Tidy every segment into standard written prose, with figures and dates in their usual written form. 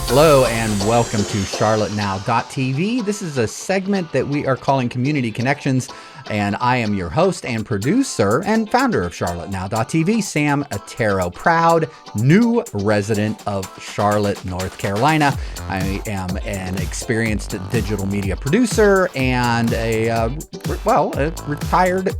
Hello and welcome to CharlotteNow.tv. This is a segment that we are calling Community Connections, and I am your host and producer and founder of CharlotteNow.tv, Sam Ettaro, proud new resident of Charlotte, North Carolina. I am an experienced digital media producer and a retired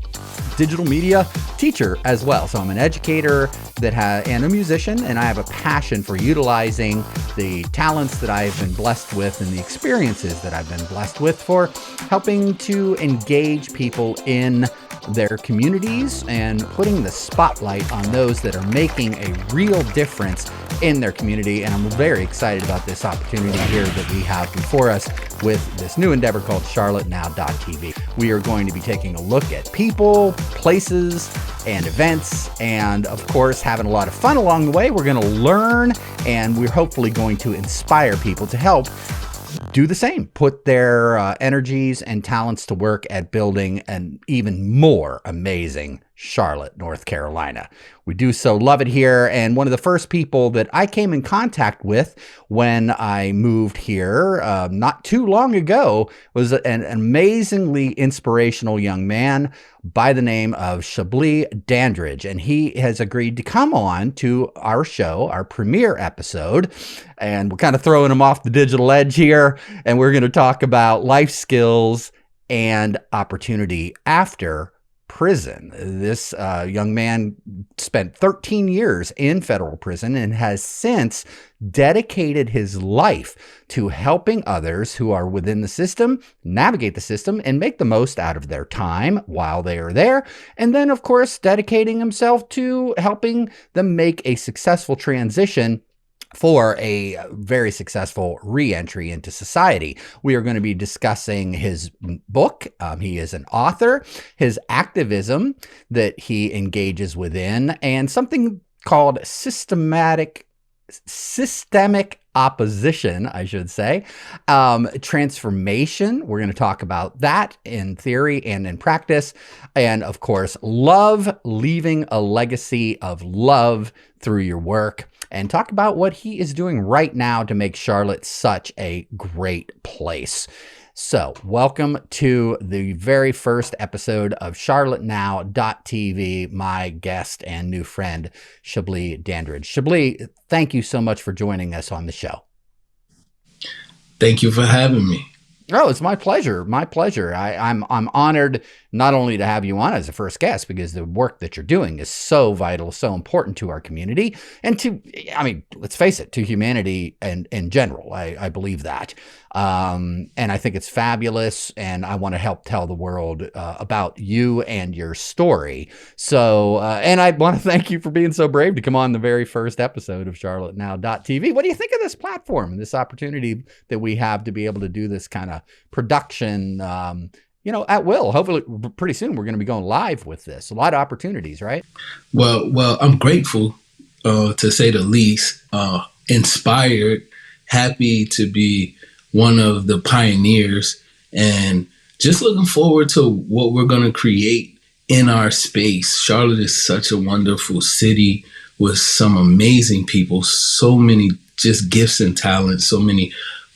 digital media teacher as well. So I'm an educator and a musician, and I have a passion for utilizing the talents that I've been blessed with and the experiences that I've been blessed with for helping to engage people in their communities and putting the spotlight on those that are making a real difference in their community. And I'm very excited about this opportunity here that we have before us with this new endeavor called CharlotteNow.tv. We are going to be taking a look at people, places, and events, and of course having a lot of fun along the way. We're going to learn, and we're hopefully going to inspire people to help do the same, put their energies and talents to work at building an even more amazing Charlotte, North Carolina. We do so love it here. And one of the first people that I came in contact with when I moved here not too long ago was an amazingly inspirational young man by the name of Chablis Dandridge. And he has agreed to come on to our show, our premiere episode. And we're kind of throwing him off the digital edge here. And we're going to talk about life skills and opportunity after prison. This young man spent 13 years in federal prison and has since dedicated his life to helping others who are within the system navigate the system and make the most out of their time while they are there. And then, of course, dedicating himself to helping them make a successful transition for a very successful reentry into society. We are going to be discussing his book. He is an author, his activism that he engages within, and something called systemic opposition, I should say. Transformation. We're going to talk about that in theory and in practice. And of course, love, leaving a legacy of love through your work, and talk about what he is doing right now to make Charlotte such a great place. So welcome to the very first episode of CharlotteNow.tv, my guest and new friend, Chablis Dandridge. Chablis, thank you so much for joining us on the show. Thank you for having me. Oh, it's my pleasure. My pleasure. I'm honored not only to have you on as a first guest, because the work that you're doing is so vital, so important to our community, and let's face it, to humanity and in general. I believe that. And I think it's fabulous, and I want to help tell the world about you and your story. So, and I want to thank you for being so brave to come on the very first episode of CharlotteNow.tv. What do you think of this platform and this opportunity that we have to be able to do this kind of production, at will? Hopefully pretty soon we're going to be going live with this. A lot of opportunities, right? Well, I'm grateful, to say the least, inspired, happy to be one of the pioneers, and just looking forward to what we're going to create in our space. Charlotte is such a wonderful city with some amazing people, so many just gifts and talents, so many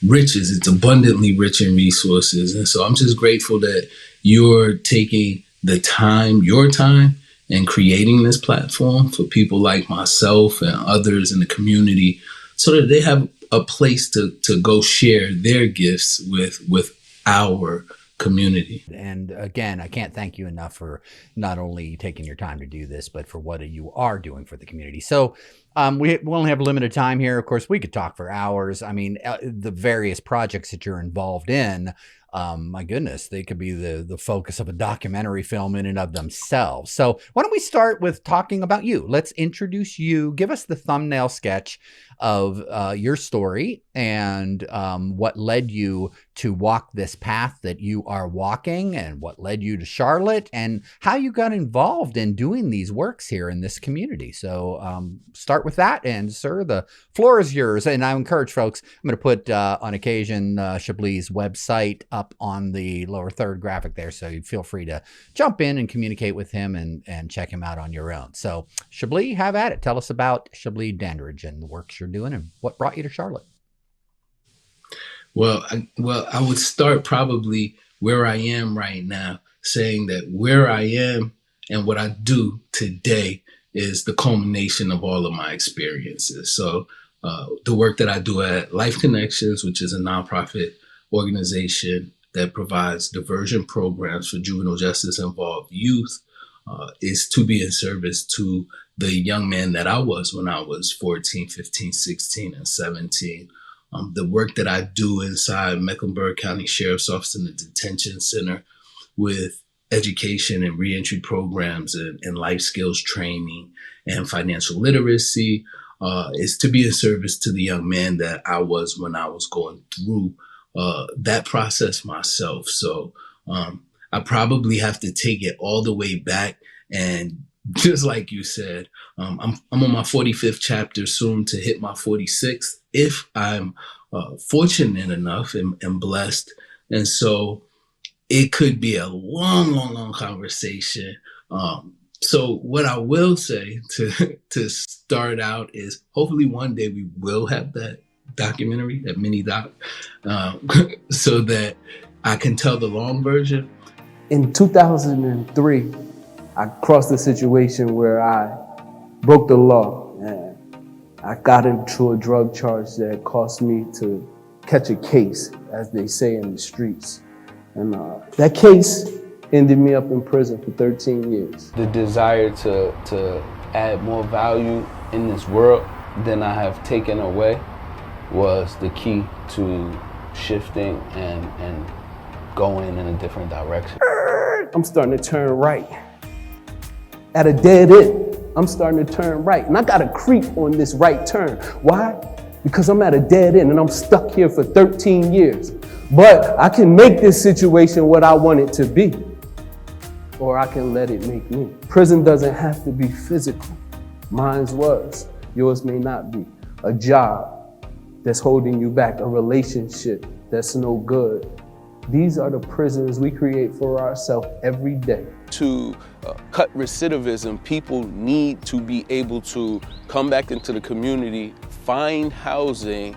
riches. It's abundantly rich in resources. And so I'm just grateful that you're taking the time, your time, and creating this platform for people like myself and others in the community, so that they have a place to go share their gifts with our community. And again, I can't thank you enough for not only taking your time to do this, but for what you are doing for the community. So we only have limited time here. Of course, we could talk for hours. I mean, the various projects that you're involved in, my goodness, they could be the focus of a documentary film in and of themselves. So why don't we start with talking about you? Let's introduce you. Give us the thumbnail sketch of your story and what led you to walk this path that you are walking, and what led you to Charlotte, and how you got involved in doing these works here in this community. So start with that. And sir, the floor is yours. And I encourage folks, I'm going to put on occasion Chablis' website up on the lower third graphic there. So you feel free to jump in and communicate with him and check him out on your own. So Chablis, have at it. Tell us about Chablis Dandridge and the works you're doing and what brought you to Charlotte. I would start probably where I am right now, saying that where I am and what I do today is the culmination of all of my experiences. So the work that I do at Life Connections, which is a nonprofit organization that provides diversion programs for juvenile justice involved youth, is to be in service to the young man that I was when I was 14, 15, 16, and 17. The work that I do inside Mecklenburg County Sheriff's Office in the detention center with education and reentry programs and life skills training and financial literacy is to be in service to the young man that I was when I was going through that process myself. So I probably have to take it all the way back. And just like you said, I'm on my 45th chapter, soon to hit my 46th, if I'm fortunate enough and blessed. And so it could be a long, long, long conversation. So what I will say to start out is hopefully one day we will have that documentary, that mini doc, so that I can tell the long version. In 2003, I crossed a situation where I broke the law and I got into a drug charge that cost me to catch a case, as they say in the streets. And that case ended me up in prison for 13 years. The desire to add more value in this world than I have taken away was the key to shifting and going in a different direction. I'm starting to turn right. At a dead end, I'm starting to turn right. And I got to creep on this right turn. Why? Because I'm at a dead end and I'm stuck here for 13 years. But I can make this situation what I want it to be, or I can let it make me. Prison doesn't have to be physical. Mine's was. Yours may not be. A job that's holding you back, a relationship that's no good. These are the prisons we create for ourselves every day. To cut recidivism, people need to be able to come back into the community, find housing,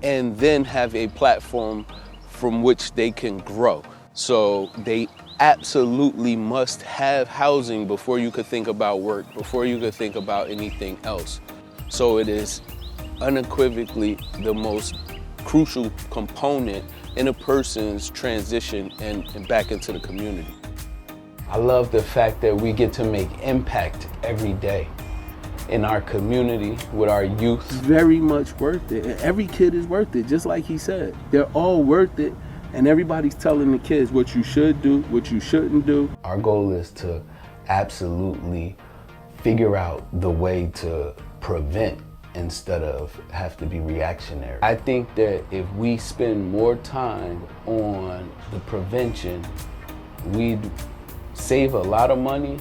and then have a platform from which they can grow. So they absolutely must have housing before you could think about work, before you could think about anything else. So it is unequivocally the most crucial component in a person's transition and back into the community. I love the fact that we get to make impact every day in our community with our youth. Very much worth it. And every kid is worth it, just like he said. They're all worth it, and everybody's telling the kids what you should do, what you shouldn't do. Our goal is to absolutely figure out the way to prevent instead of have to be reactionary. I think that if we spend more time on the prevention, we'd save a lot of money,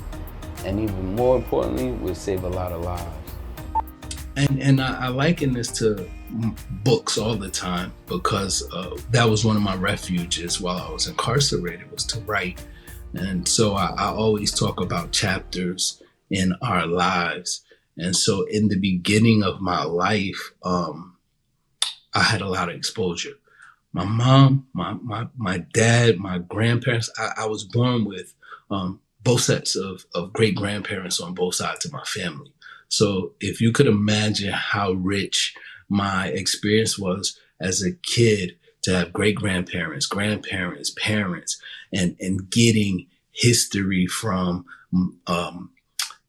and even more importantly, we'd save a lot of lives. And I liken this to books all the time because that was one of my refuges while I was incarcerated, was to write. And so I always talk about chapters in our lives. And so in the beginning of my life, I had a lot of exposure. My mom, my dad, my grandparents, I was born with both sets of great grandparents on both sides of my family. So if you could imagine how rich my experience was as a kid to have great grandparents, grandparents, parents, and getting history from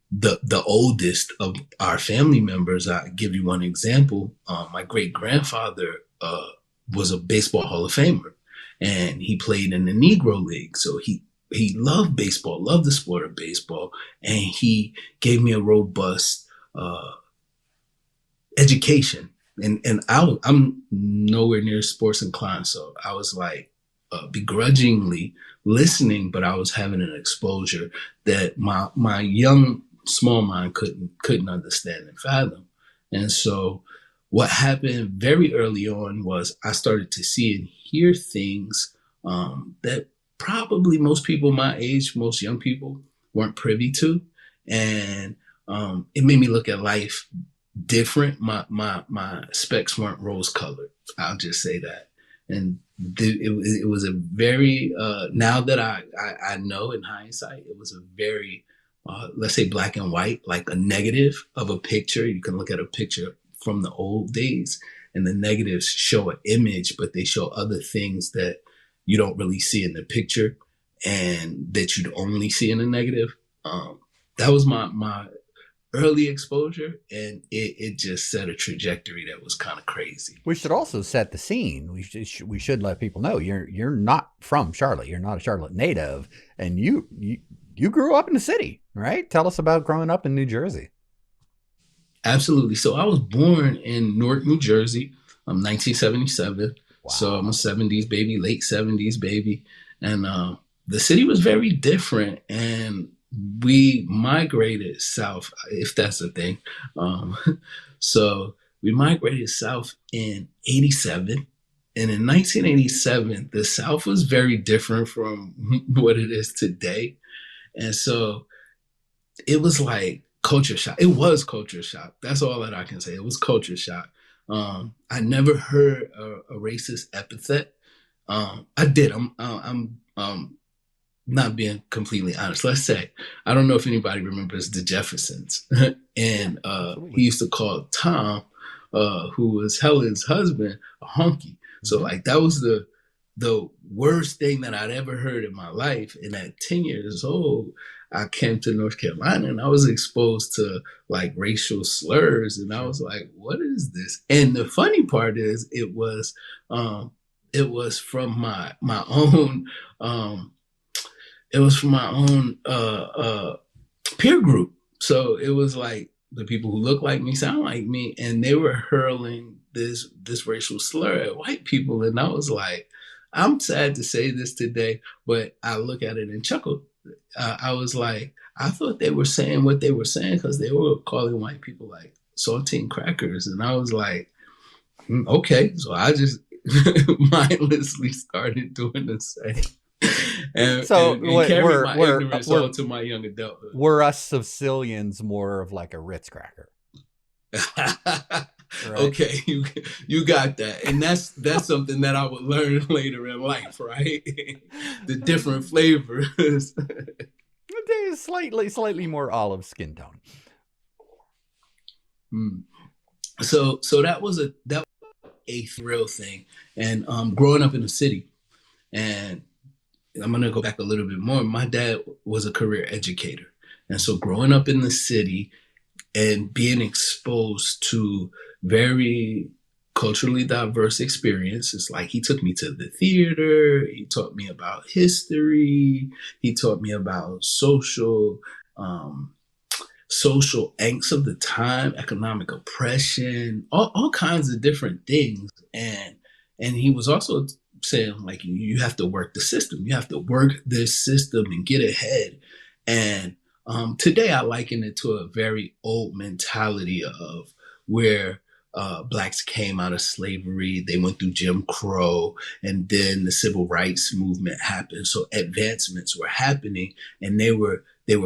the oldest of our family members. I'll give you one example. My great grandfather was a baseball Hall of Famer, and he played in the Negro League. So he loved baseball, loved the sport of baseball, and he gave me a robust education. And I'm nowhere near sports inclined, so I was like begrudgingly listening, but I was having an exposure that my young small mind couldn't understand and fathom. And so what happened very early on was I started to see and hear things that probably most people my age, most young people, weren't privy to. And it made me look at life different. My specs weren't rose colored. I'll just say that. And it was a very, now that I know in hindsight, it was a very, let's say black and white, like a negative of a picture. You can look at a picture from the old days, and the negatives show an image, but they show other things that you don't really see in the picture and that you'd only see in the negative. That was my early exposure, and it just set a trajectory that was kind of crazy. We should also set the scene. We should let people know you're not from Charlotte. You're not a Charlotte native, and you grew up in the city, right? Tell us about growing up in New Jersey. Absolutely. So I was born in Newark, New Jersey, 1977. Wow. So I'm a 70s baby, late 70s baby, and the city was very different, and we migrated south, if that's a thing. So we migrated south in 87. And in 1987, the South was very different from what it is today. And so it was like culture shock. It was culture shock. That's all that I can say. It was culture shock. I never heard a racist epithet. I did. I'm not being completely honest. Let's say, I don't know if anybody remembers the Jeffersons. And he used to call Tom, who was Helen's husband, a honky. So like that was the worst thing that I'd ever heard in my life. And at 10 years old, I came to North Carolina and I was exposed to like racial slurs. And I was like, what is this? And the funny part is it was from my own, peer group. So it was like the people who look like me, sound like me, and they were hurling this racial slur at white people. And I was like, I'm sad to say this today, but I look at it and chuckle. I was like, I thought they were saying what they were saying because they were calling white people like saltine crackers. And I was like, okay. So I just mindlessly started doing the same. And carry my ignorance on to my young adulthood. Were us Sicilians more of like a Ritz cracker? Right? Okay, you got that, and that's something that I would learn later in life, right? The different flavors. There's slightly more olive skin tone. So that was a thrill thing, and growing up in the city, and I'm gonna go back a little bit more. My dad was a career educator, and so growing up in the city and being exposed to very culturally diverse experiences. Like he took me to the theater, he taught me about history, he taught me about social angst of the time, economic oppression, all kinds of different things. And he was also saying like, you have to work the system. You have to work this system and get ahead. And today I liken it to a very old mentality of where Blacks came out of slavery, they went through Jim Crow, and then the civil rights movement happened. So advancements were happening, and they were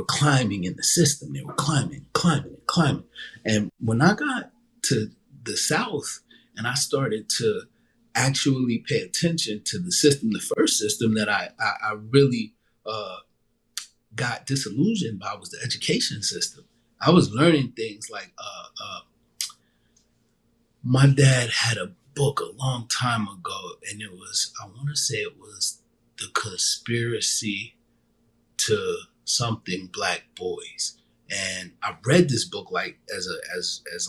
climbing in the system. They were climbing. And when I got to the South and I started to actually pay attention to the system, the first system that I really got disillusioned by was the education system. I was learning things like my dad had a book a long time ago, and it was, I want to say it was The Conspiracy to Something Black Boys. And I read this book like as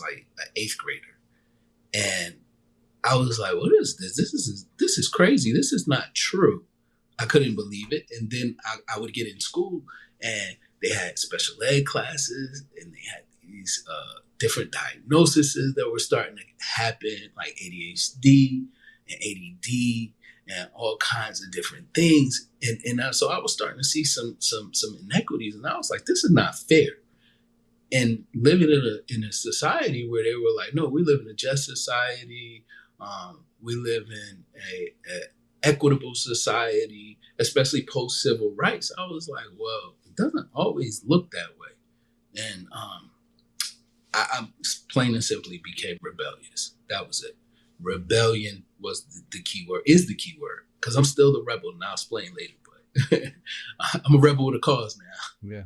like an 8th grader. And I was like, what is this? This is crazy. This is not true. I couldn't believe it. And then I would get in school and they had special ed classes and they had these different diagnoses that were starting to happen, like ADHD and ADD and all kinds of different things. And so I was starting to see some inequities, and I was like, this is not fair. And living in a society where they were like, no, we live in a just society. We live in a equitable society, especially post-civil rights. I was like, well, it doesn't always look that way. And I plain and simply became rebellious. That was it. Rebellion was the key word, is the key word, because I'm still the rebel, and I'll explain later, but I'm a rebel with a cause now. Yeah.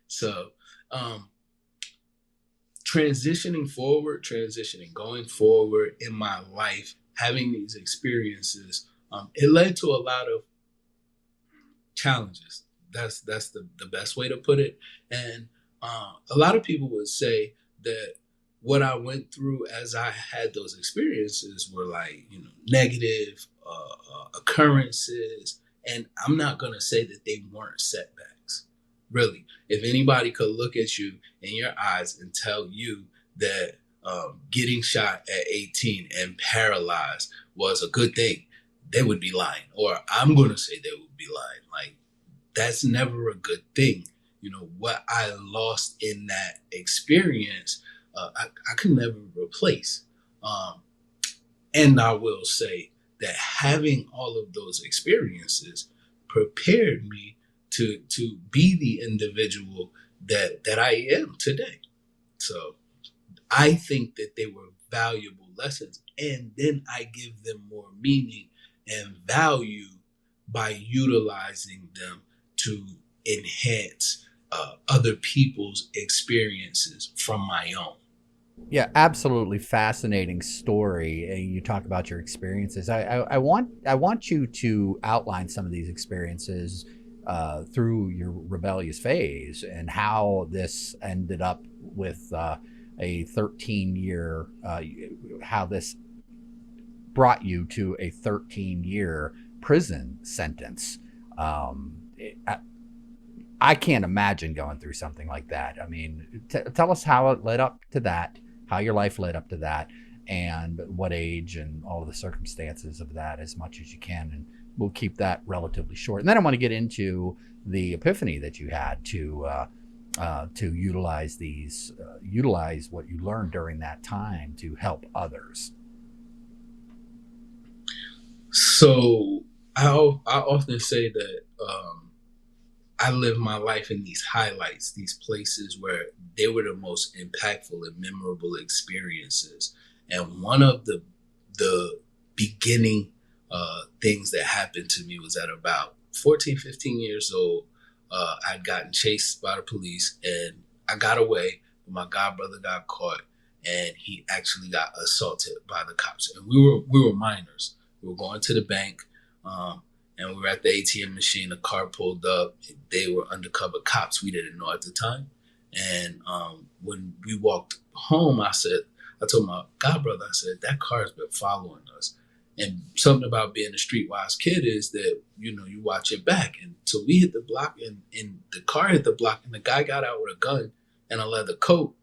So going forward in my life, having these experiences, it led to a lot of challenges. That's the best way to put it. And a lot of people would say that what I went through as I had those experiences were like, negative occurrences. And I'm not going to say that they weren't setbacks. Really, if anybody could look at you in your eyes and tell you that getting shot at 18 and paralyzed was a good thing, they would be lying. Or I'm going to say they would be lying. Like, that's never a good thing. What I lost in that experience, I could never replace. And I will say that having all of those experiences prepared me to be the individual that I am today. So I think that they were valuable lessons, and then I give them more meaning and value by utilizing them to enhance other people's experiences from my own. Yeah, absolutely fascinating story. You talk about your experiences. I want you to outline some of these experiences through your rebellious phase and how this ended up with a 13-year, how this brought you to a 13-year prison sentence. I can't imagine going through something like that. I mean, tell us how it led up to that, how your life led up to that, and what age and all of the circumstances of that as much as you can. And we'll keep that relatively short. And then I want to get into the epiphany that you had to utilize what you learned during that time to help others. So I often say that I live my life in these highlights, these places where they were the most impactful and memorable experiences. And one of the beginning things that happened to me was at about 14, 15 years old. I'd gotten chased by the police and I got away, but my godbrother got caught and he actually got assaulted by the cops. And we were minors. We were going to the bank. And we were at the ATM machine. A car pulled up. They were undercover cops. We didn't know at the time. And when we walked home, I told my godbrother, I said, that car has been following us. And something about being a streetwise kid is that, you watch your back. And so we hit the block and the car hit the block and the guy got out with a gun and a leather coat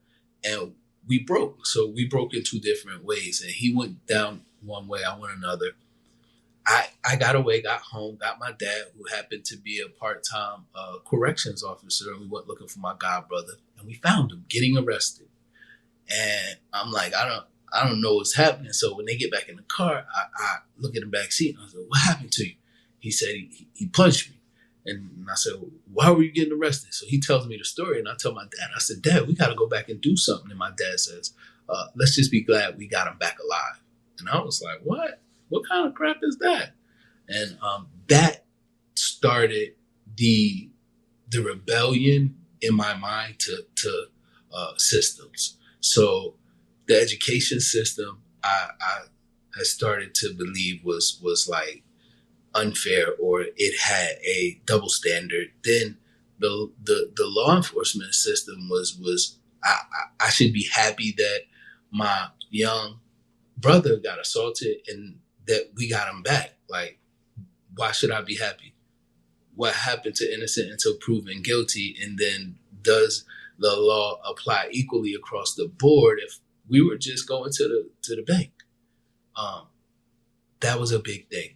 and we broke. So we broke in two different ways. And he went down one way, I went another. I got away, got home, got my dad, who happened to be a part-time corrections officer, and we went looking for my godbrother, and we found him getting arrested. And I'm like, I don't know what's happening. So when they get back in the car, I look at the back seat, and I said, what happened to you? He said he punched me. And I said, why were you getting arrested? So he tells me the story, and I tell my dad, I said, Dad, we got to go back and do something. And my dad says, let's just be glad we got him back alive. And I was like, what? What kind of crap is that? And that started the rebellion in my mind to systems. So the education system I had started to believe was like unfair, or it had a double standard. Then the law enforcement system was I should be happy that my young brother got assaulted and that we got him back. Like, why should I be happy? What happened to innocent until proven guilty? And then does the law apply equally across the board if we were just going to the bank? That was a big thing.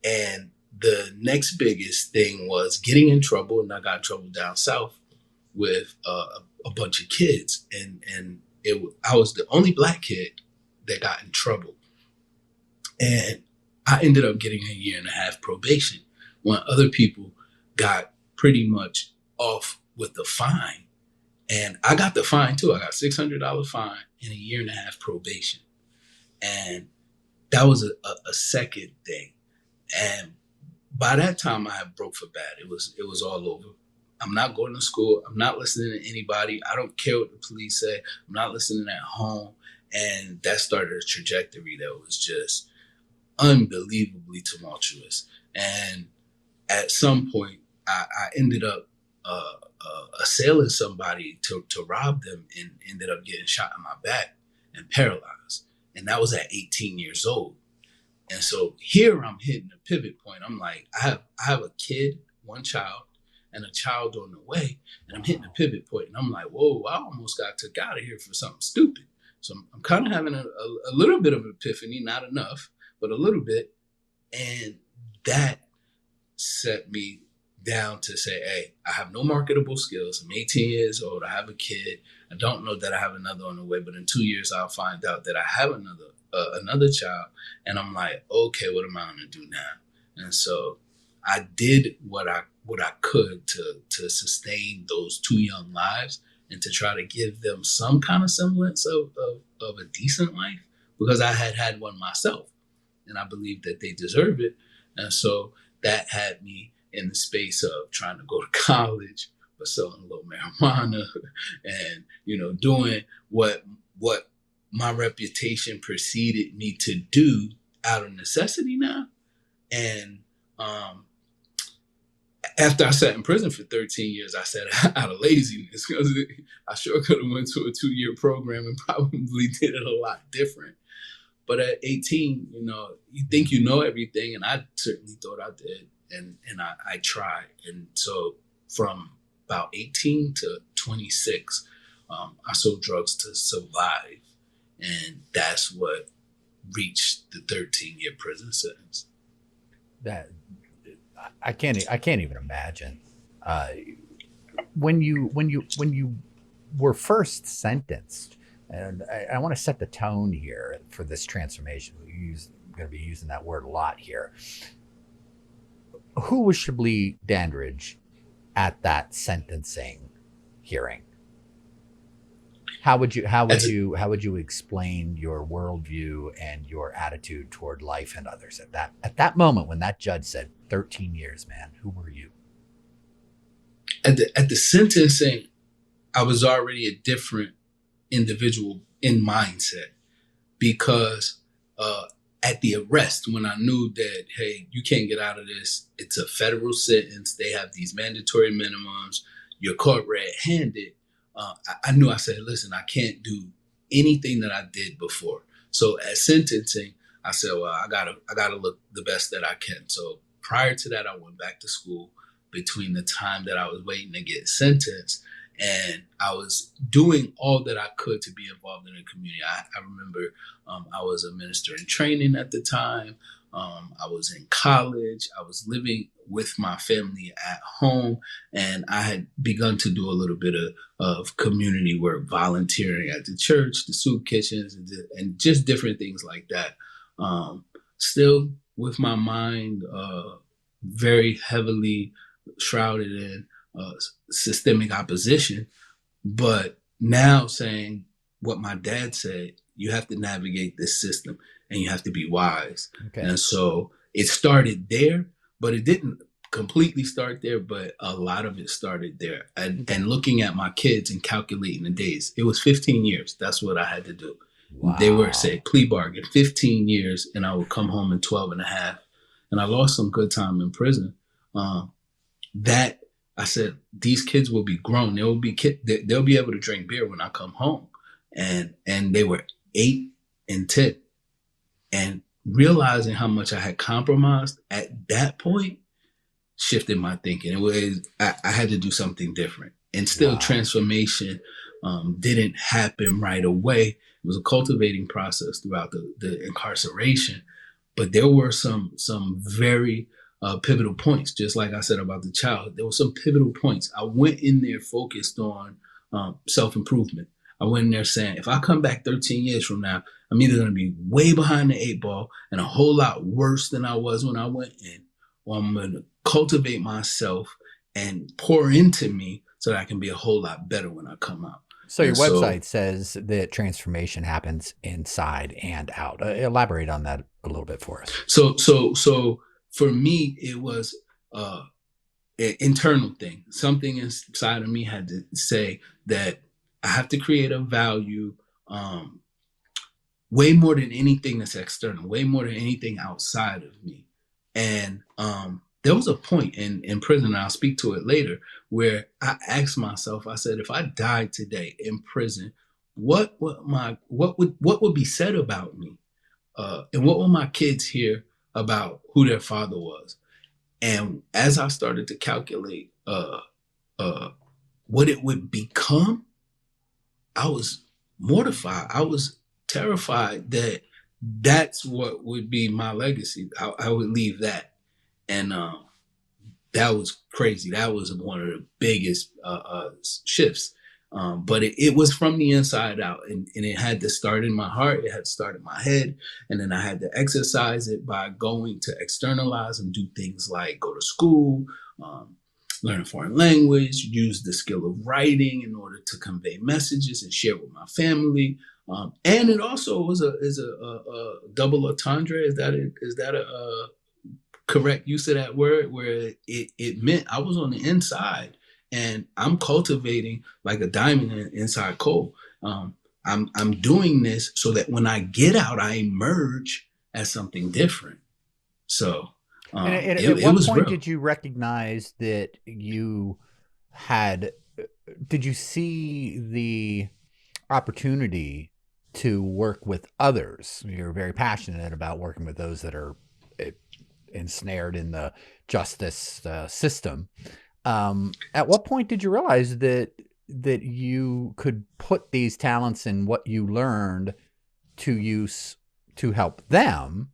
And the next biggest thing was getting in trouble, and I got in trouble down south with a bunch of kids, and I was the only black kid that got in trouble. And I ended up getting a 1.5 year probation when other people got pretty much off with the fine. And I got the fine too. I got $600 fine and a 1.5 year probation. And that was a second thing. And by that time I had broke for bad. It was all over. I'm not going to school. I'm not listening to anybody. I don't care what the police say. I'm not listening at home. And that started a trajectory that was just unbelievably tumultuous. And at some point, I ended up assailing somebody to rob them, and ended up getting shot in my back and paralyzed. And that was at 18 years old. And so here I'm hitting a pivot point. I'm like, I have a kid, one child, and a child on the way, and I'm hitting a pivot point. And I'm like, whoa, I almost got took out of here for something stupid. So I'm kind of having a little bit of an epiphany, not enough, but a little bit. And that set me down to say, hey, I have no marketable skills. I'm 18 years old. I have a kid. I don't know that I have another on the way, but in 2 years, I'll find out that I have another child. And I'm like, okay, what am I going to do now? And so I did what I could to sustain those two young lives and to try to give them some kind of semblance of a decent life, because I had one myself and I believe that they deserve it. And so that had me in the space of trying to go to college, but selling a little marijuana and, doing what my reputation preceded me to do out of necessity now. And after I sat in prison for 13 years, I sat out of laziness, because I sure could have went to a 2-year program and probably did it a lot different. But at 18, you think you know everything, and I certainly thought I did, and I tried. And so from about 18 to 26, I sold drugs to survive, and that's what reached the 13-year prison sentence. That I can't even imagine. When you were first sentenced, and I want to set the tone here for this transformation. I'm going to be using that word a lot here. Who was Chablis Dandridge at that sentencing hearing? How would you explain your worldview and your attitude toward life and others at that moment when that judge said 13 years, man? Who were you? At the sentencing, I was already a different individual in mindset, because at the arrest, when I knew that, hey, you can't get out of this, it's a federal sentence, they have these mandatory minimums, you're caught red-handed, I knew, I said, listen, I can't do anything that I did before. So at sentencing, I said, well, I gotta look the best that I can. So prior to that, I went back to school between the time that I was waiting to get sentenced, and I was doing all that I could to be involved in the community. I remember I was a minister in training at the time. I was in college. I was living with my family at home, and I had begun to do a little bit of community work, volunteering at the church, the soup kitchens, and just different things like that. Still with my mind very heavily shrouded in systemic opposition, but now saying what my dad said, you have to navigate this system and you have to be wise. Okay. And so it started there, but it didn't completely start there, but a lot of it started there. And looking at my kids and calculating the days, it was 15 years. That's what I had to do. Wow. They were, say, plea bargain, 15 years, and I would come home in 12 and a half. And I lost some good time in prison. That I said, these kids will be grown. They'll be able to drink beer when I come home. And they were 8 and 10. And realizing how much I had compromised at that point shifted my thinking. It was, I had to do something different. And still transformation didn't happen right away. It was a cultivating process throughout the incarceration. But there were some very pivotal points, just like I said about the child. There were some pivotal points. I went in there focused on self-improvement. I went in there saying, if I come back 13 years from now, I'm either going to be way behind the 8 ball and a whole lot worse than I was when I went in, or I'm going to cultivate myself and pour into me so that I can be a whole lot better when I come out. So your And so, website says that transformation happens inside and out. Elaborate on that a little bit for us. so for me, it was an internal thing. Something inside of me had to say that I have to create a value, way more than anything that's external, way more than anything outside of me. And there was a point in prison, and I'll speak to it later, where I asked myself, I said, if I died today in prison, what would be said about me? And what will my kids hear about who their father was? And as I started to calculate what it would become, I was mortified. I was terrified that that's what would be my legacy. I would leave that. And that was crazy. That was one of the biggest shifts. But it was from the inside out, and it had to start in my heart. It had to start in my head. And then I had to exercise it by going to externalize and do things like go to school, learn a foreign language, use the skill of writing in order to convey messages and share with my family. And it also was a double entendre. Is that a correct use of that word? Where it meant I was on the inside and I'm cultivating like a diamond inside coal. I'm doing this so that when I get out, I emerge as something different. So And it what was point real. did you recognize that you had, did you see the opportunity to work with others? You're very passionate about working with those that are ensnared in the justice system. At what point did you realize that you could put these talents and what you learned to use to help them?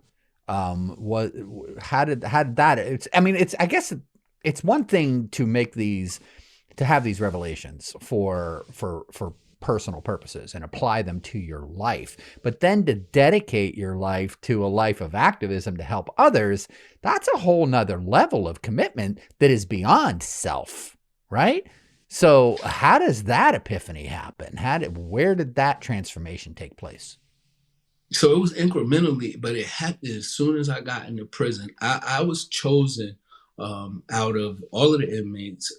How did that? I guess it's one thing to make these, to have these revelations for personal purposes and apply them to your life, but then to dedicate your life to a life of activism to help others, that's a whole nother level of commitment that is beyond self, right? So how does that epiphany happen? Where did that transformation take place? So it was incrementally, but it happened as soon as I got into prison. I was chosen out of all of the inmates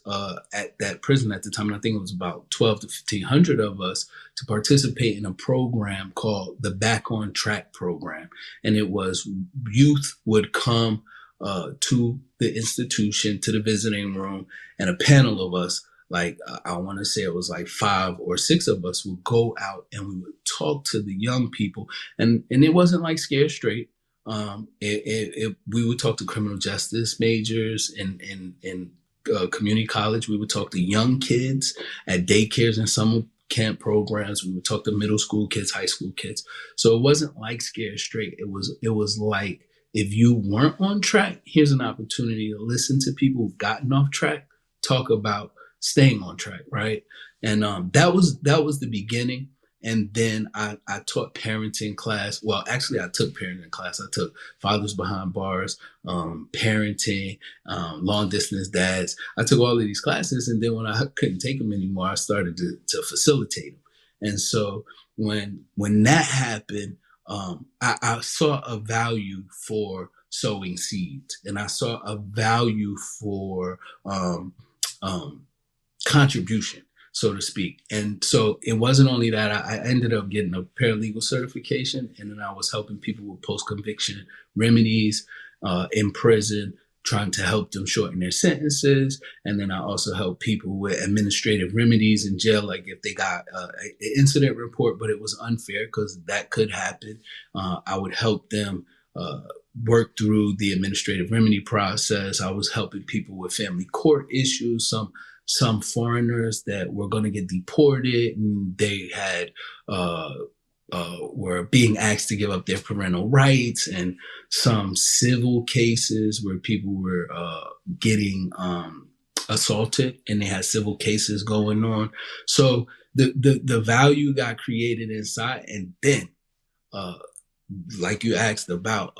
at that prison at the time. And I think it was about 12 to 1,500 of us to participate in a program called the Back on Track program. And it was youth would come to the institution, to the visiting room, and a panel of us, like I want to say it was like 5 or 6 of us, would go out and we would talk to the young people. And it wasn't like scare straight. We would talk to criminal justice majors in community college. We would talk to young kids at daycares and summer camp programs. We would talk to middle school kids, high school kids. So it wasn't like scare straight. It was like, if you weren't on track, here's an opportunity to listen to people who've gotten off track, talk about staying on track, right? And that was the beginning. And then I taught parenting class. Well, actually, I took parenting class. I took Fathers Behind Bars, parenting, long distance dads. I took all of these classes, and then when I couldn't take them anymore, I started to facilitate them. And so when that happened, I saw a value for sowing seeds, and I saw a value for contribution, so to speak. And so it wasn't only that, I ended up getting a paralegal certification, and then I was helping people with post-conviction remedies in prison, trying to help them shorten their sentences. And then I also help people with administrative remedies in jail, like if they got an incident report, but it was unfair because that could happen. I would help them work through the administrative remedy process. I was helping people with family court issues, some foreigners that were going to get deported, and they had were being asked to give up their parental rights, and some civil cases where people were getting assaulted and they had civil cases going on. So the value got created inside. And then like you asked about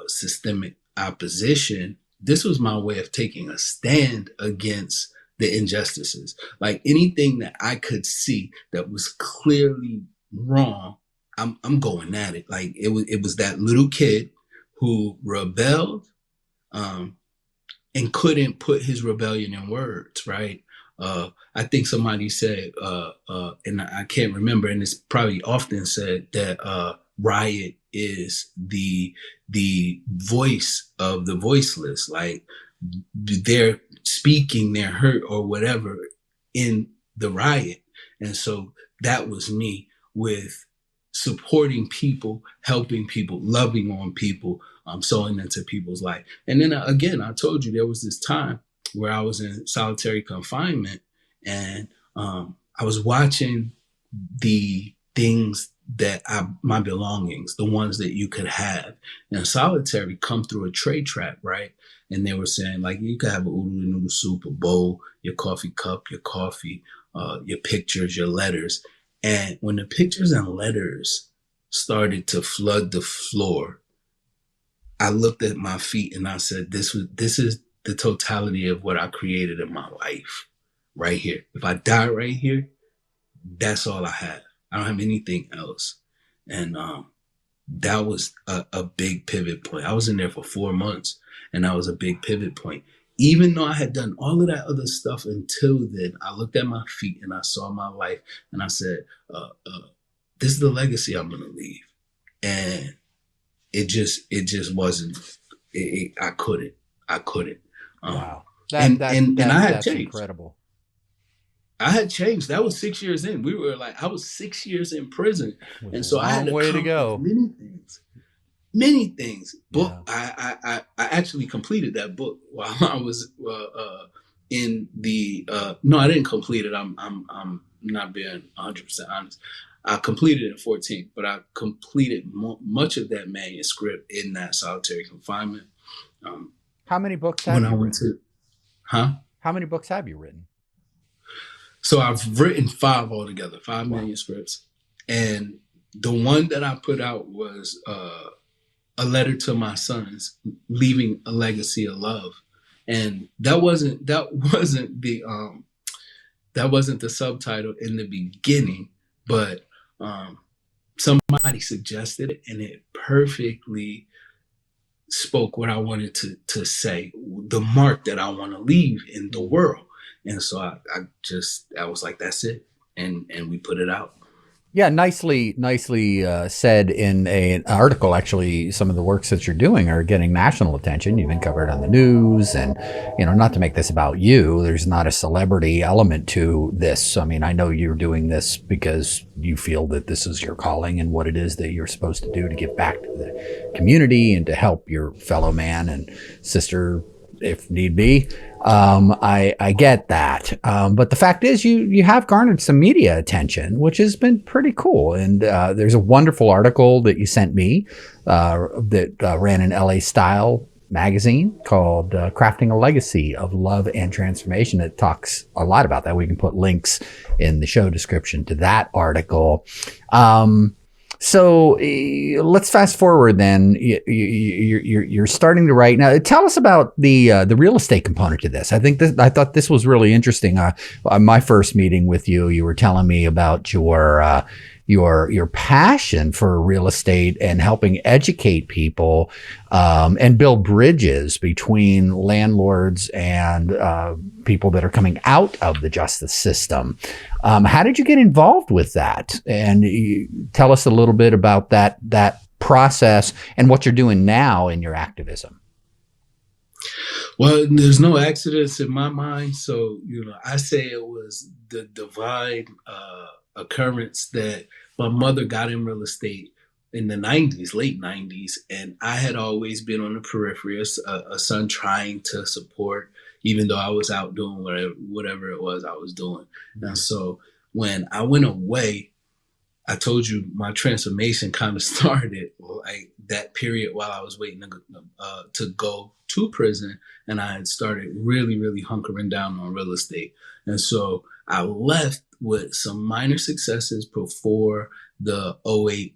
systemic opposition, this was my way of taking a stand against the injustices. Like anything that I could see that was clearly wrong, I'm going at it. Like it was that little kid who rebelled, and couldn't put his rebellion in words, right? I think somebody said, and I can't remember, and it's probably often said that riot is the voice of the voiceless. Like they're speaking their hurt or whatever in the riot. And so that was me with supporting people, helping people, loving on people, sewing into people's life. And then again, I told you there was this time where I was in solitary confinement, and I was watching the things that my belongings, the ones that you could have in solitary, come through a tray trap, right? And they were saying, like, you could have a oodle noodle soup, a bowl, your coffee cup, your coffee, your pictures, your letters. And when the pictures and letters started to flood the floor, I looked at my feet and I said, this is the totality of what I created in my life right here. If I die right here, that's all I have. I don't have anything else. And that was a big pivot point. I was in there for 4 months, and that was a big pivot point. Even though I had done all of that other stuff until then, I looked at my feet and I saw my life, and I said, this is the legacy I'm going to leave. And it just wasn't, I couldn't. Wow. And I had that's changed. Incredible. I had changed. That was 6 years in. I was 6 years in prison. And so I had way to go. Many things. Book. Yeah. I actually completed that book while I was in the. No, I didn't complete it. I'm not being 100% honest. I completed it in 14, but I completed much of that manuscript in that solitary confinement. How many books have you written? How many books have you written? So I've written 5 altogether, 5 manuscripts. And the one that I put out was a letter to my sons, leaving a legacy of love. And that wasn't the subtitle in the beginning, but somebody suggested it, and it perfectly spoke what I wanted to say, the mark that I want to leave in the world. And so I was like, that's it. And we put it out. Yeah, nicely said in an article. Actually, some of the works that you're doing are getting national attention. You've been covered on the news, and not to make this about you, there's not a celebrity element to this. I mean, I know you're doing this because you feel that this is your calling and what it is that you're supposed to do to give back to the community and to help your fellow man and sister, if need be. I get that. But the fact is you have garnered some media attention, which has been pretty cool. And there's a wonderful article that you sent me that ran in LA Style magazine called Crafting a Legacy of Love and Transformation. It talks a lot about that. We can put links in the show description to that article. So let's fast forward then. You're starting to write now. Tell us about the real estate component to this. I thought this was really interesting. My first meeting with you, you were telling me about your passion for real estate and helping educate people and build bridges between landlords and people that are coming out of the justice system. How did you get involved with that? And tell us a little bit about that process and what you're doing now in your activism. Well, there's no accidents in my mind. So, I say it was the divine occurrence that my mother got in real estate in the 90s, late 90s. And I had always been on the periphery, a son trying to support, even though I was out doing whatever it was I was doing. Mm-hmm. And so when I went away, I told you my transformation kind of started like that period while I was waiting to go to prison. And I had started really, really hunkering down on real estate. And so I left with some minor successes before the 2008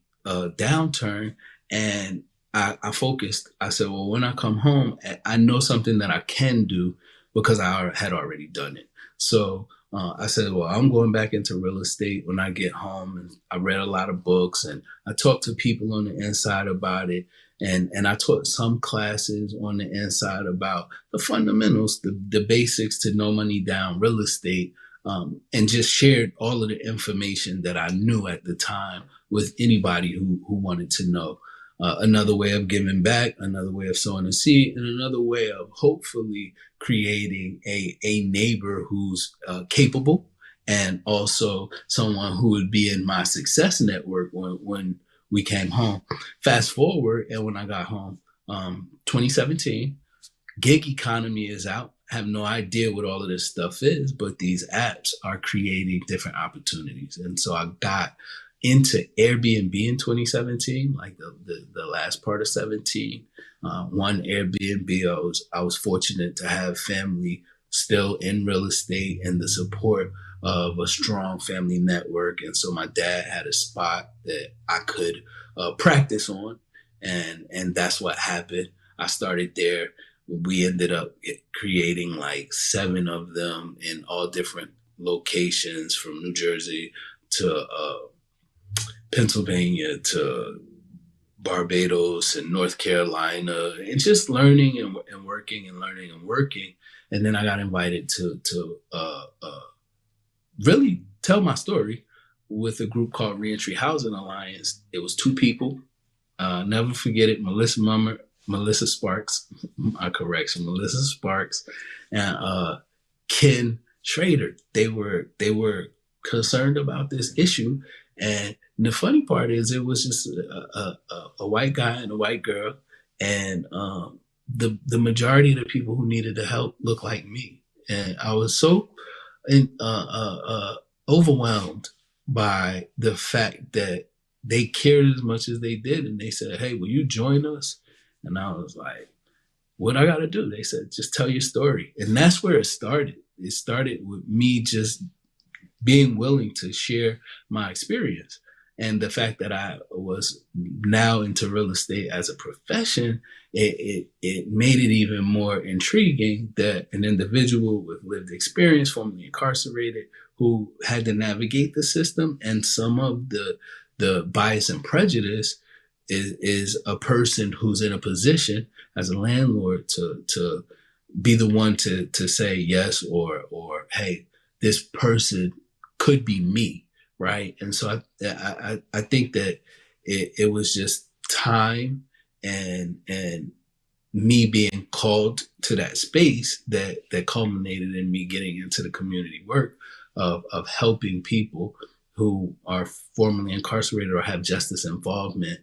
downturn. And I focused. I said, well, when I come home, I know something that I can do because I had already done it. So I said, well, I'm going back into real estate when I get home. And I read a lot of books, and I talked to people on the inside about it. And I taught some classes on the inside about the fundamentals, the basics to no money down real estate, and just shared all of the information that I knew at the time with anybody who wanted to know. Another way of giving back, another way of sowing a seed, and another way of hopefully creating a neighbor who's capable, and also someone who would be in my success network when we came home. Fast forward, and when I got home, 2017, gig economy is out. I have no idea what all of this stuff is, but these apps are creating different opportunities. And so I got into Airbnb in 2017, like the last part of 17. One Airbnb, I was fortunate to have family still in real estate and the support of a strong family network. And so my dad had a spot that I could practice on. And that's what happened. I started there. We ended up creating like 7 of them in all different locations, from New Jersey to Pennsylvania to Barbados and North Carolina, and just learning and working and learning and working. And then I got invited to really tell my story with a group called Reentry Housing Alliance. It was 2 people. Never forget it. Melissa Sparks, Melissa Sparks, and Ken Schrader. They were concerned about this issue. And the funny part is, it was just a white guy and a white girl. And the majority of the people who needed the help looked like me. And I was so overwhelmed by the fact that they cared as much as they did. And they said, hey, will you join us? And I was like, what I got to do? They said, just tell your story. And that's where it started. It started with me just being willing to share my experience. And the fact that I was now into real estate as a profession, it made it even more intriguing that an individual with lived experience, formerly incarcerated, who had to navigate the system and some of the bias and prejudice, is a person who's in a position as a landlord to be the one to say yes, or hey, this person could be me, right? And so I think that it was just time and me being called to that space that culminated in me getting into the community work of helping people who are formerly incarcerated or have justice involvement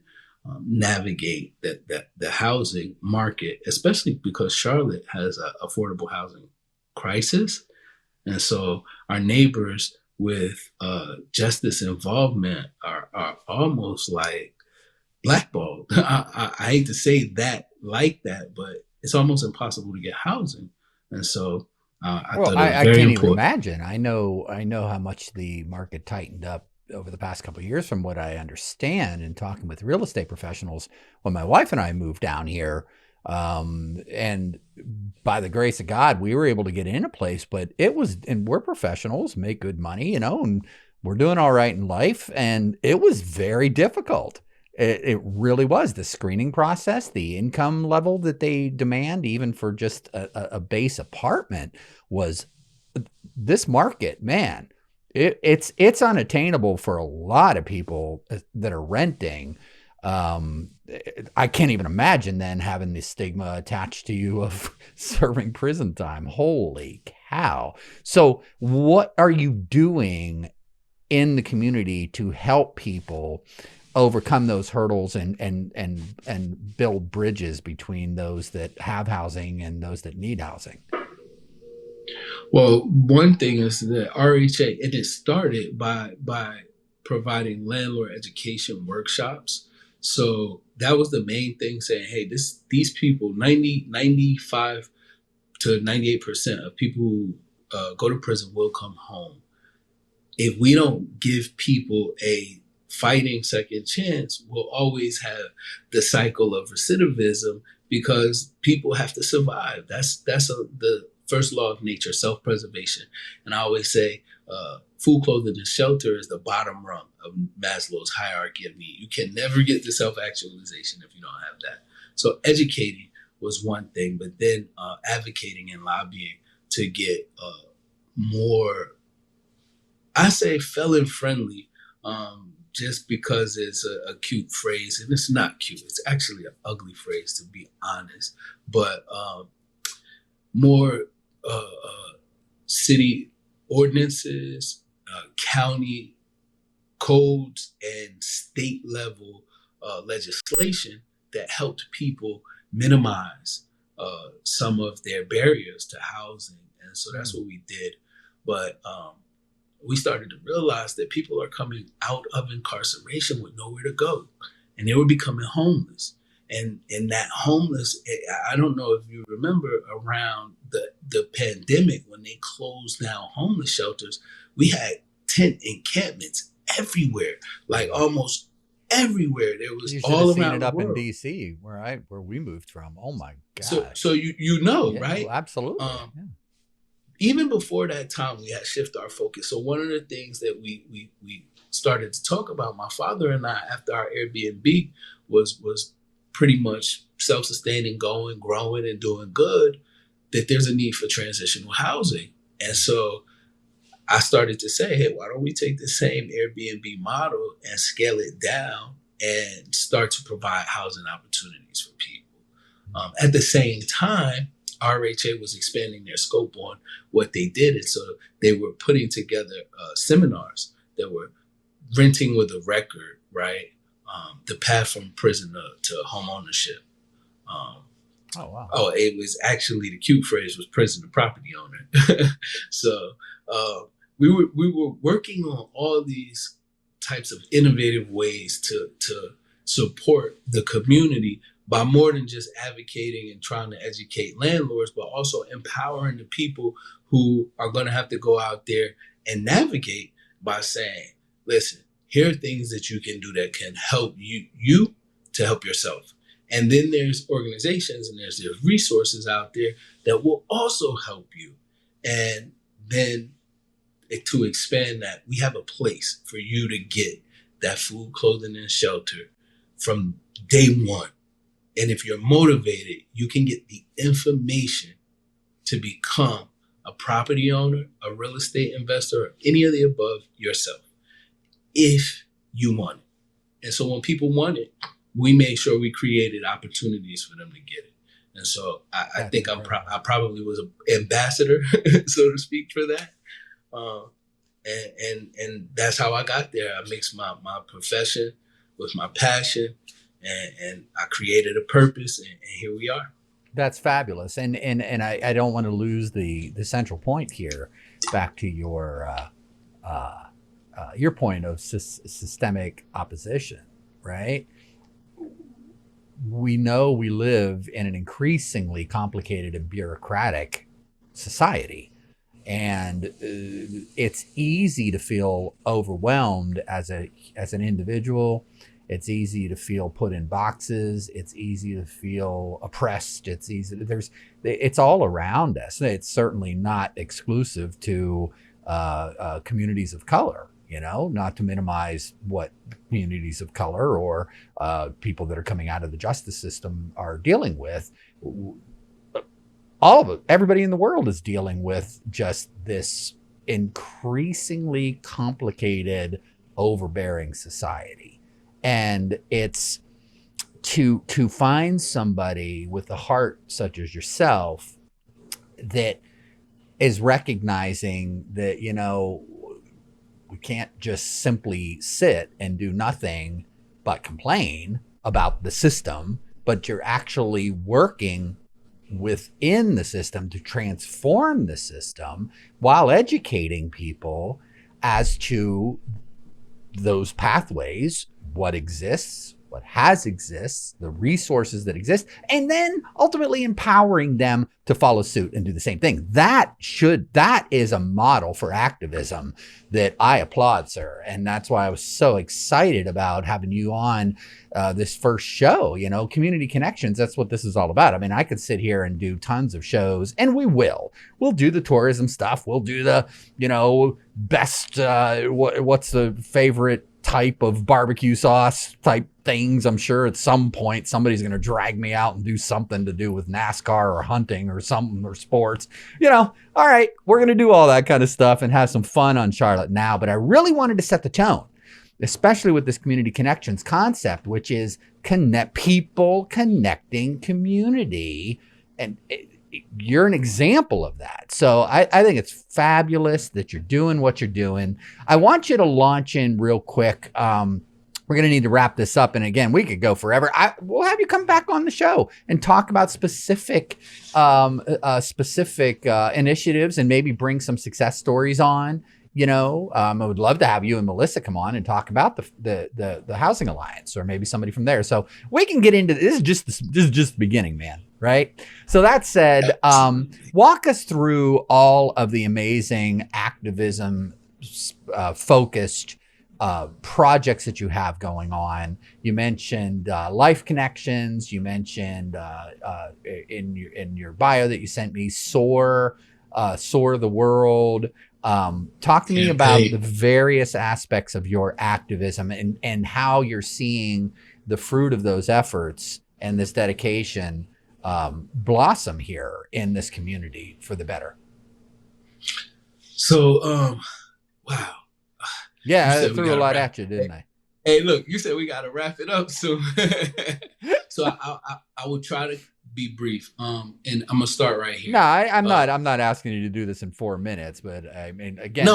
navigate the housing market, especially because Charlotte has an affordable housing crisis. And so our neighbors with justice involvement are almost like blackballed. I hate to say that like that, but it's almost impossible to get housing. And so I thought it was very can't important. even imagine. I know how much the market tightened up over the past couple of years, from what I understand in talking with real estate professionals when my wife and I moved down here. And by the grace of God, we were able to get in a place, but and we're professionals, make good money, and we're doing all right in life. And it was very difficult. It really was. The screening process, the income level that they demand, even for just a base apartment, was this market, man. It's unattainable for a lot of people that are renting. I can't even imagine then having the stigma attached to you of serving prison time. Holy cow. So what are you doing in the community to help people overcome those hurdles and build bridges between those that have housing and those that need housing? Well, one thing is that RHA, it started by providing landlord education workshops. So that was the main thing, saying, hey, these people, 95 to 98% of people who go to prison will come home. If we don't give people a fighting second chance, we'll always have the cycle of recidivism, because people have to survive. That's the first law of nature, self-preservation. And I always say food, clothing, and shelter is the bottom rung of Maslow's hierarchy of need. You can never get to self-actualization if you don't have that. So educating was one thing, but then advocating and lobbying to get more, I say, felon-friendly, just because it's a cute phrase, and it's not cute. It's actually an ugly phrase, to be honest. But more city ordinances, county codes, and state level legislation that helped people minimize some of their barriers to housing. And so that's what we did. But we started to realize that people are coming out of incarceration with nowhere to go, and they were becoming homeless. And that homeless, I don't know if you remember around the pandemic when they closed down homeless shelters, we had tent encampments everywhere, like almost everywhere. There was you all seen around it the up world. in DC where we moved from. Oh my gosh. So you know, Yeah, right? well, absolutely. Yeah. Even before that time, we had shifted our focus. So one of the things that we started to talk about, my father and I, after our Airbnb was pretty much self-sustaining, growing, and doing good, that there's a need for transitional housing. And so I started to say, hey, why don't we take the same Airbnb model and scale it down and start to provide housing opportunities for people? At the same time, RHA was expanding their scope on what they did. And so they were putting together seminars that were renting with a record, right? The path from prison to home ownership. Oh, wow. Oh, it was actually, the cute phrase was prison to property owner. So we were working on all these types of innovative ways to support the community by more than just advocating and trying to educate landlords, but also empowering the people who are going to have to go out there and navigate by saying, listen, here are things that you can do that can help you to help yourself. And then there's organizations and there's resources out there that will also help you. And then to expand that, we have a place for you to get that food, clothing, and shelter from day one. And if you're motivated, you can get the information to become a property owner, a real estate investor, or any of the above yourself, if you want it. And so when people want it, we made sure we created opportunities for them to get it. And so I think I probably was an ambassador, so to speak, for that. And that's how I got there. I mixed my profession with my passion, and I created a purpose, and here we are. That's fabulous. And I don't want to lose the central point here, back to your point of systemic opposition, right? We know we live in an increasingly complicated and bureaucratic society. And it's easy to feel overwhelmed as an individual. It's easy to feel put in boxes. It's easy to feel oppressed. It's all around us. It's certainly not exclusive to communities of color, not to minimize what communities of color or people that are coming out of the justice system are dealing with. All of it, everybody in the world is dealing with just this increasingly complicated, overbearing society. And it's to find somebody with a heart such as yourself that is recognizing that, we can't just simply sit and do nothing but complain about the system, but you're actually working within the system to transform the system while educating people as to those pathways, what exists, what has exists, the resources that exist, and then ultimately empowering them to follow suit and do the same thing. That is a model for activism that I applaud, sir. And that's why I was so excited about having you on this first show, Community Connections. That's what this is all about. I mean, I could sit here and do tons of shows, and we'll do the tourism stuff. We'll do the, best, what's the favorite type of barbecue sauce type things. I'm sure at some point somebody's going to drag me out and do something to do with NASCAR or hunting or something or sports. All right, we're going to do all that kind of stuff and have some fun on Charlotte Now. But I really wanted to set the tone, especially with this community connections concept, which is people connecting community. And you're an example of that. So I think it's fabulous that you're doing what you're doing. I want you to launch in real quick. We're going to need to wrap this up. And again, we could go forever. We'll have you come back on the show and talk about specific initiatives and maybe bring some success stories on. I would love to have you and Melissa come on and talk about the Housing Alliance, or maybe somebody from there. So we can get into this. Is just the beginning, man. Right. So that said, walk us through all of the amazing activism focused projects that you have going on. You mentioned Life Connections. You mentioned in your bio that you sent me, Soar the World. Talk to me about the various aspects of your activism and how you're seeing the fruit of those efforts and this dedication blossom here in this community for the better. So, wow. Yeah, I threw a lot at you, didn't I? Hey, look, you said we got to wrap it up soon. So I will try to be brief. And I'm gonna start right here. No, I'm not asking you to do this in 4 minutes, but I mean, again,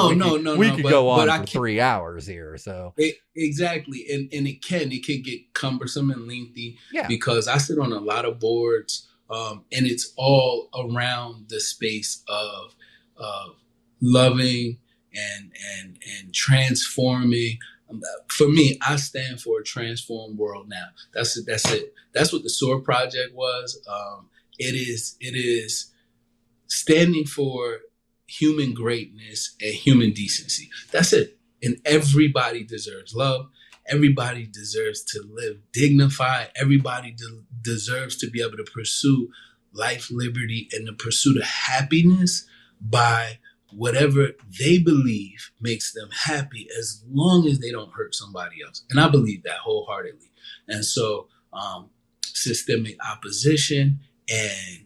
we could go on for 3 hours here. So exactly, and it can get cumbersome and lengthy. Yeah. Because I sit on a lot of boards, and it's all around the space of loving and transforming. For me, I stand for a transformed world now. That's it. That's what the SOAR project was. It is standing for human greatness and human decency. That's it. And everybody deserves love. Everybody deserves to live dignified. Everybody deserves to be able to pursue life, liberty, and the pursuit of happiness by whatever they believe makes them happy, as long as they don't hurt somebody else. And I believe that wholeheartedly. And so systemic opposition and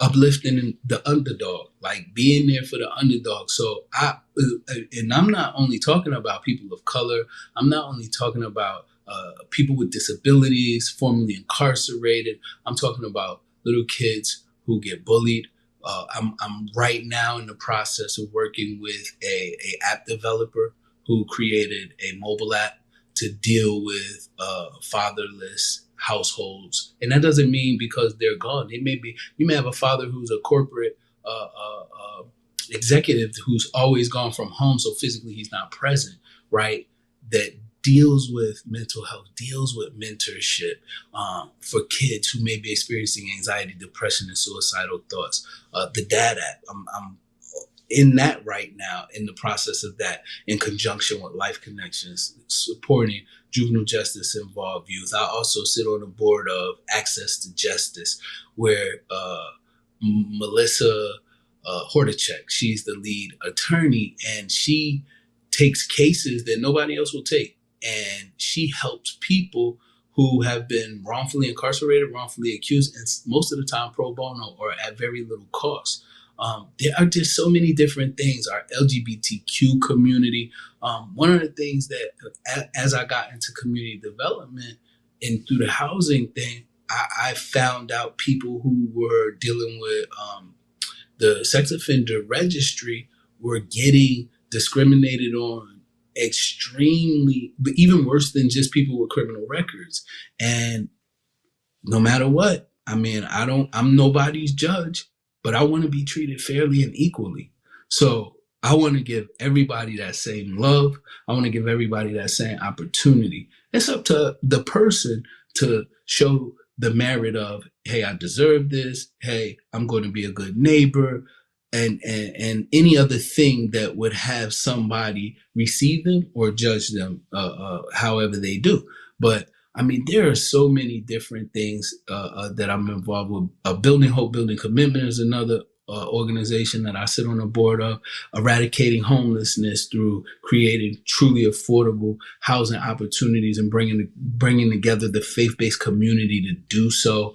uplifting the underdog, like being there for the underdog. So I'm not only talking about people of color. I'm not only talking about people with disabilities, formerly incarcerated. I'm talking about little kids who get bullied. I'm right now in the process of working with a app developer who created a mobile app to deal with fatherless households. And that doesn't mean because they're gone. You may have a father who's a corporate executive who's always gone from home, so physically he's not present, right? That deals with mental health, deals with mentorship for kids who may be experiencing anxiety, depression, and suicidal thoughts. The Dad app, I'm in that right now, in the process of that, in conjunction with Life Connections, supporting juvenile justice involved youth. I also sit on the board of Access to Justice, where Melissa Hortacek, she's the lead attorney, and she takes cases that nobody else will take. And she helps people who have been wrongfully incarcerated, wrongfully accused, and most of the time pro bono or at very little cost. There are just so many different things. Our LGBTQ community. One of the things that, as I got into community development and through the housing thing, I found out people who were dealing with the sex offender registry were getting discriminated on extremely, but even worse than just people with criminal records. And no matter what, I mean, I'm nobody's judge, but I want to be treated fairly and equally. So I want to give everybody that same love. I want to give everybody that same opportunity. It's up to the person to show the merit of, hey, I deserve this. Hey, I'm going to be a good neighbor, and any other thing that would have somebody receive them or judge them however they do. But I mean, there are so many different things that I'm involved with. Building Hope, Building Commitment is another organization that I sit on the board of. Eradicating homelessness through creating truly affordable housing opportunities and bringing together the faith-based community to do so.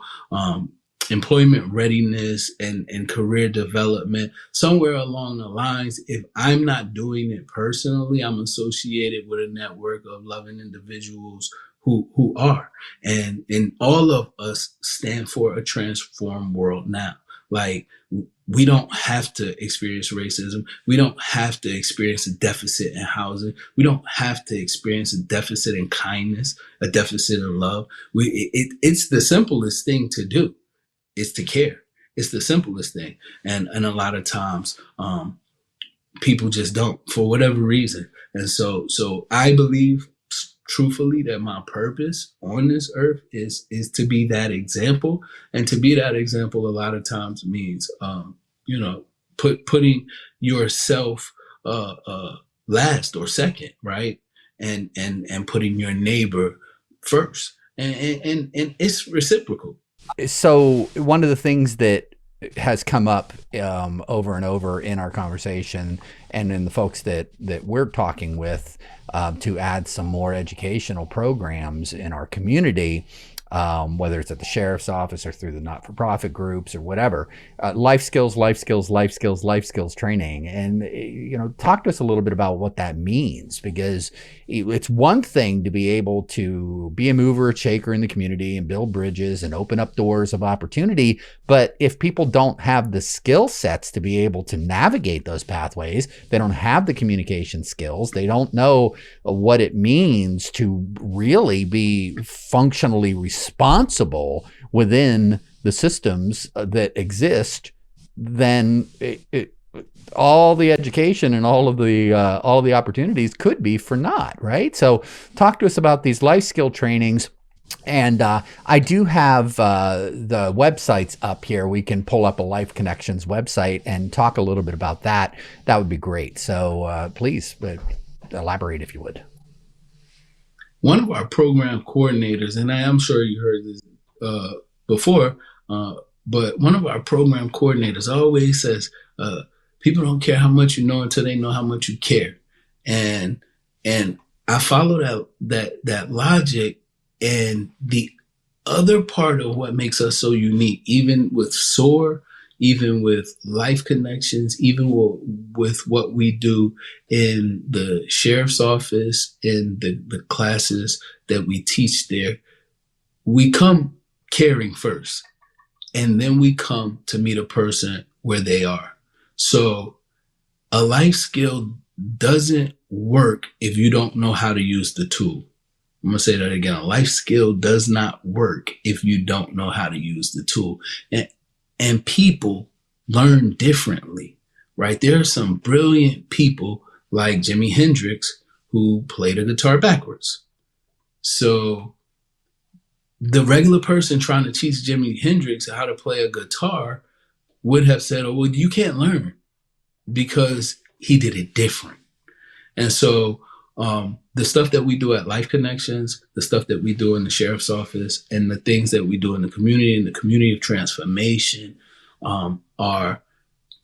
Employment readiness and career development. Somewhere along the lines, if I'm not doing it personally, I'm associated with a network of loving individuals who are. And all of us stand for a transformed world now. Like, we don't have to experience racism. We don't have to experience a deficit in housing. We don't have to experience a deficit in kindness, a deficit in love. It's the simplest thing to do. Is to care. It's the simplest thing. And a lot of times, people just don't, for whatever reason. And so I believe truthfully that my purpose on this earth is to be that example. And to be that example a lot of times means, putting yourself last or second, right? And putting your neighbor first. And it's reciprocal. So one of the things that has come up over and over in our conversation and in the folks that we're talking with to add some more educational programs in our community, whether it's at the sheriff's office or through the not-for-profit groups or whatever, life skills training. And, talk to us a little bit about what that means, because it's one thing to be able to be a mover, a shaker in the community and build bridges and open up doors of opportunity. But if people don't have the skill sets to be able to navigate those pathways, they don't have the communication skills, they don't know what it means to really be functionally responsible within the systems that exist, then all the education and all of the opportunities could be for naught, right? So talk to us about these life skill trainings. And I do have the websites up here. We can pull up a Life Connections website and talk a little bit about that. That would be great. So please elaborate if you would. One of our program coordinators, and I am sure you heard this before, but one of our program coordinators always says, people don't care how much you know until they know how much you care. And I follow that logic. And the other part of what makes us so unique, even with SOAR, even with Life Connections, even with what we do in the sheriff's office, in the classes that we teach there, we come caring first. And then we come to meet a person where they are. So a life skill doesn't work if you don't know how to use the tool. I'm going to say that again. A life skill does not work if you don't know how to use the tool. And people learn differently, right? There are some brilliant people like Jimi Hendrix who played a guitar backwards. So the regular person trying to teach Jimi Hendrix how to play a guitar would have said, oh, well, you can't learn because he did it different. And so the stuff that we do at Life Connections, the stuff that we do in the sheriff's office, and the things that we do in the community of transformation are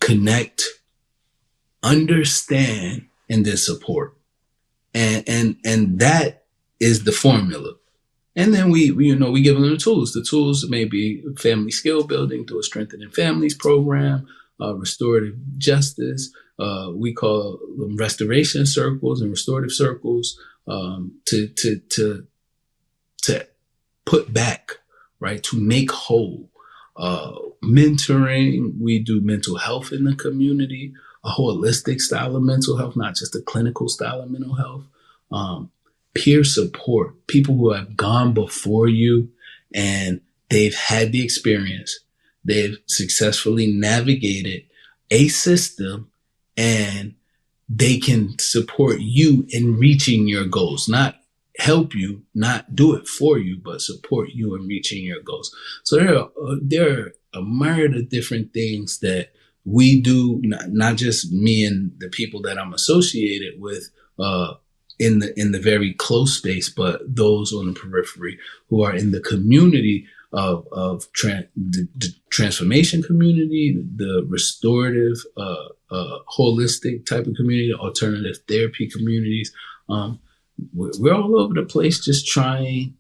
connect, understand, and then support. And that is the formula. And then we give them the tools. The tools may be family skill building through a Strengthening Families program, restorative justice. We call them restoration circles and restorative circles to put back, right? To make whole. Mentoring. We do mental health in the community, a holistic style of mental health, not just a clinical style of mental health. Peer support, people who have gone before you and they've had the experience, they've successfully navigated a system, and they can support you in reaching your goals, not help you, not do it for you, but support you in reaching your goals. So there are a myriad of different things that we do, not just me and the people that I'm associated with in the very close space, but those on the periphery who are in the community of the transformation community, the restorative, holistic type of community, alternative therapy communities. We're all over the place, just trying,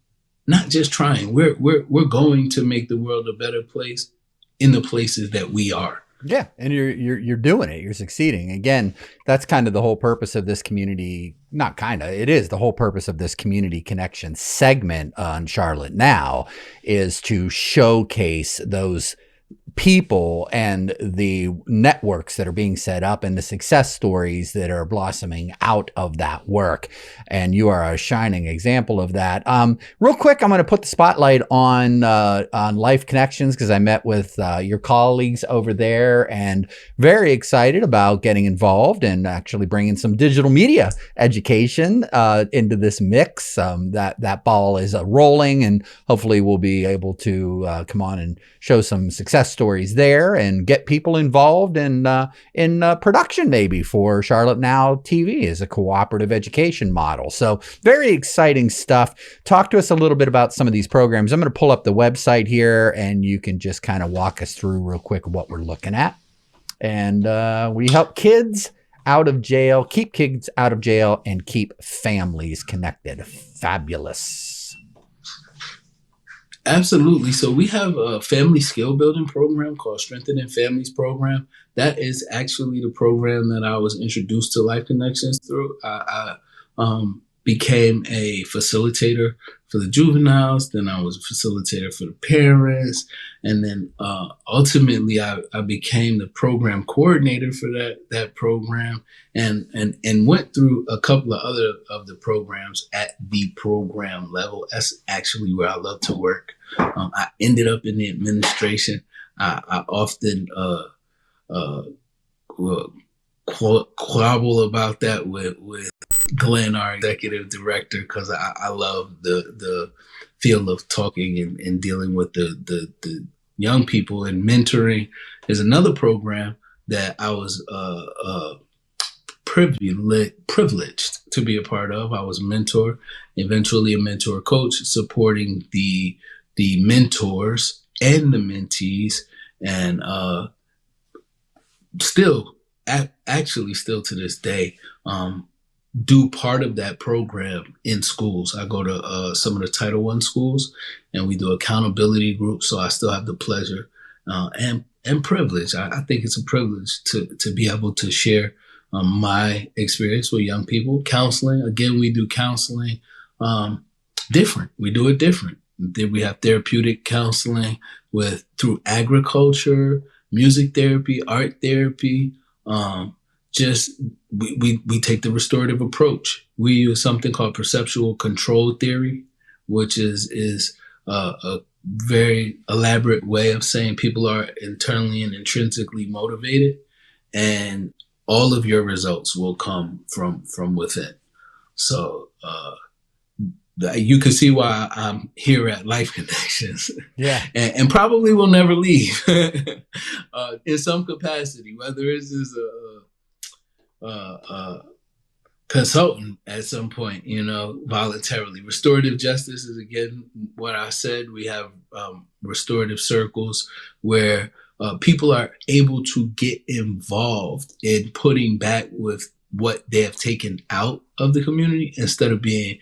not just trying. We're going to make the world a better place in the places that we are. Yeah, and you're doing it. You're succeeding. Again, that's kind of the whole purpose of this community. Not kind of. It is the whole purpose of this community connection segment on Charlotte Now, is to showcase those people and the networks that are being set up and the success stories that are blossoming out of that work. And you are a shining example of that. Real quick, I'm going to put the spotlight on Life Connections, because I met with your colleagues over there and very excited about getting involved and actually bringing some digital media education into this mix. That ball is rolling, and hopefully we'll be able to come on and show some success stories there and get people involved in production, maybe for Charlotte Now TV as a cooperative education model. So very exciting stuff. Talk to us a little bit about some of these programs. I'm going to pull up the website here, and you can just kind of walk us through real quick what we're looking at. And we help kids out of jail, keep kids out of jail, and keep families connected. Fabulous. Absolutely. So we have a family skill building program called Strengthening Families Program. That is actually the program that I was introduced to Life Connections through. I became a facilitator for the juveniles. Then I was a facilitator for the parents. And then ultimately I became the program coordinator for that program, and went through a couple of other of the programs at the program level. That's actually where I love to work. I ended up in the administration. I often quabble about that with Glenn, our executive director, because I love the field of talking and dealing with the young people. And mentoring is another program that I was privileged to be a part of. I was a mentor, eventually a mentor coach, supporting the mentors and the mentees, and still to this day, do part of that program in schools. I go to some of the Title I schools, and we do accountability groups. So I still have the pleasure and privilege. I think it's a privilege to be able to share my experience with young people. Counseling, again, we do counseling different. We do it different. Then we have therapeutic counseling through agriculture, music therapy, art therapy. We take the restorative approach. We use something called perceptual control theory, which is a very elaborate way of saying people are internally and intrinsically motivated, and all of your results will come from within. So you can see why I'm here at Life Connections. Yeah. and probably will never leave in some capacity, whether it's as a consultant at some point, voluntarily. Restorative justice is, again, what I said. We have restorative circles where people are able to get involved in putting back with what they have taken out of the community instead of being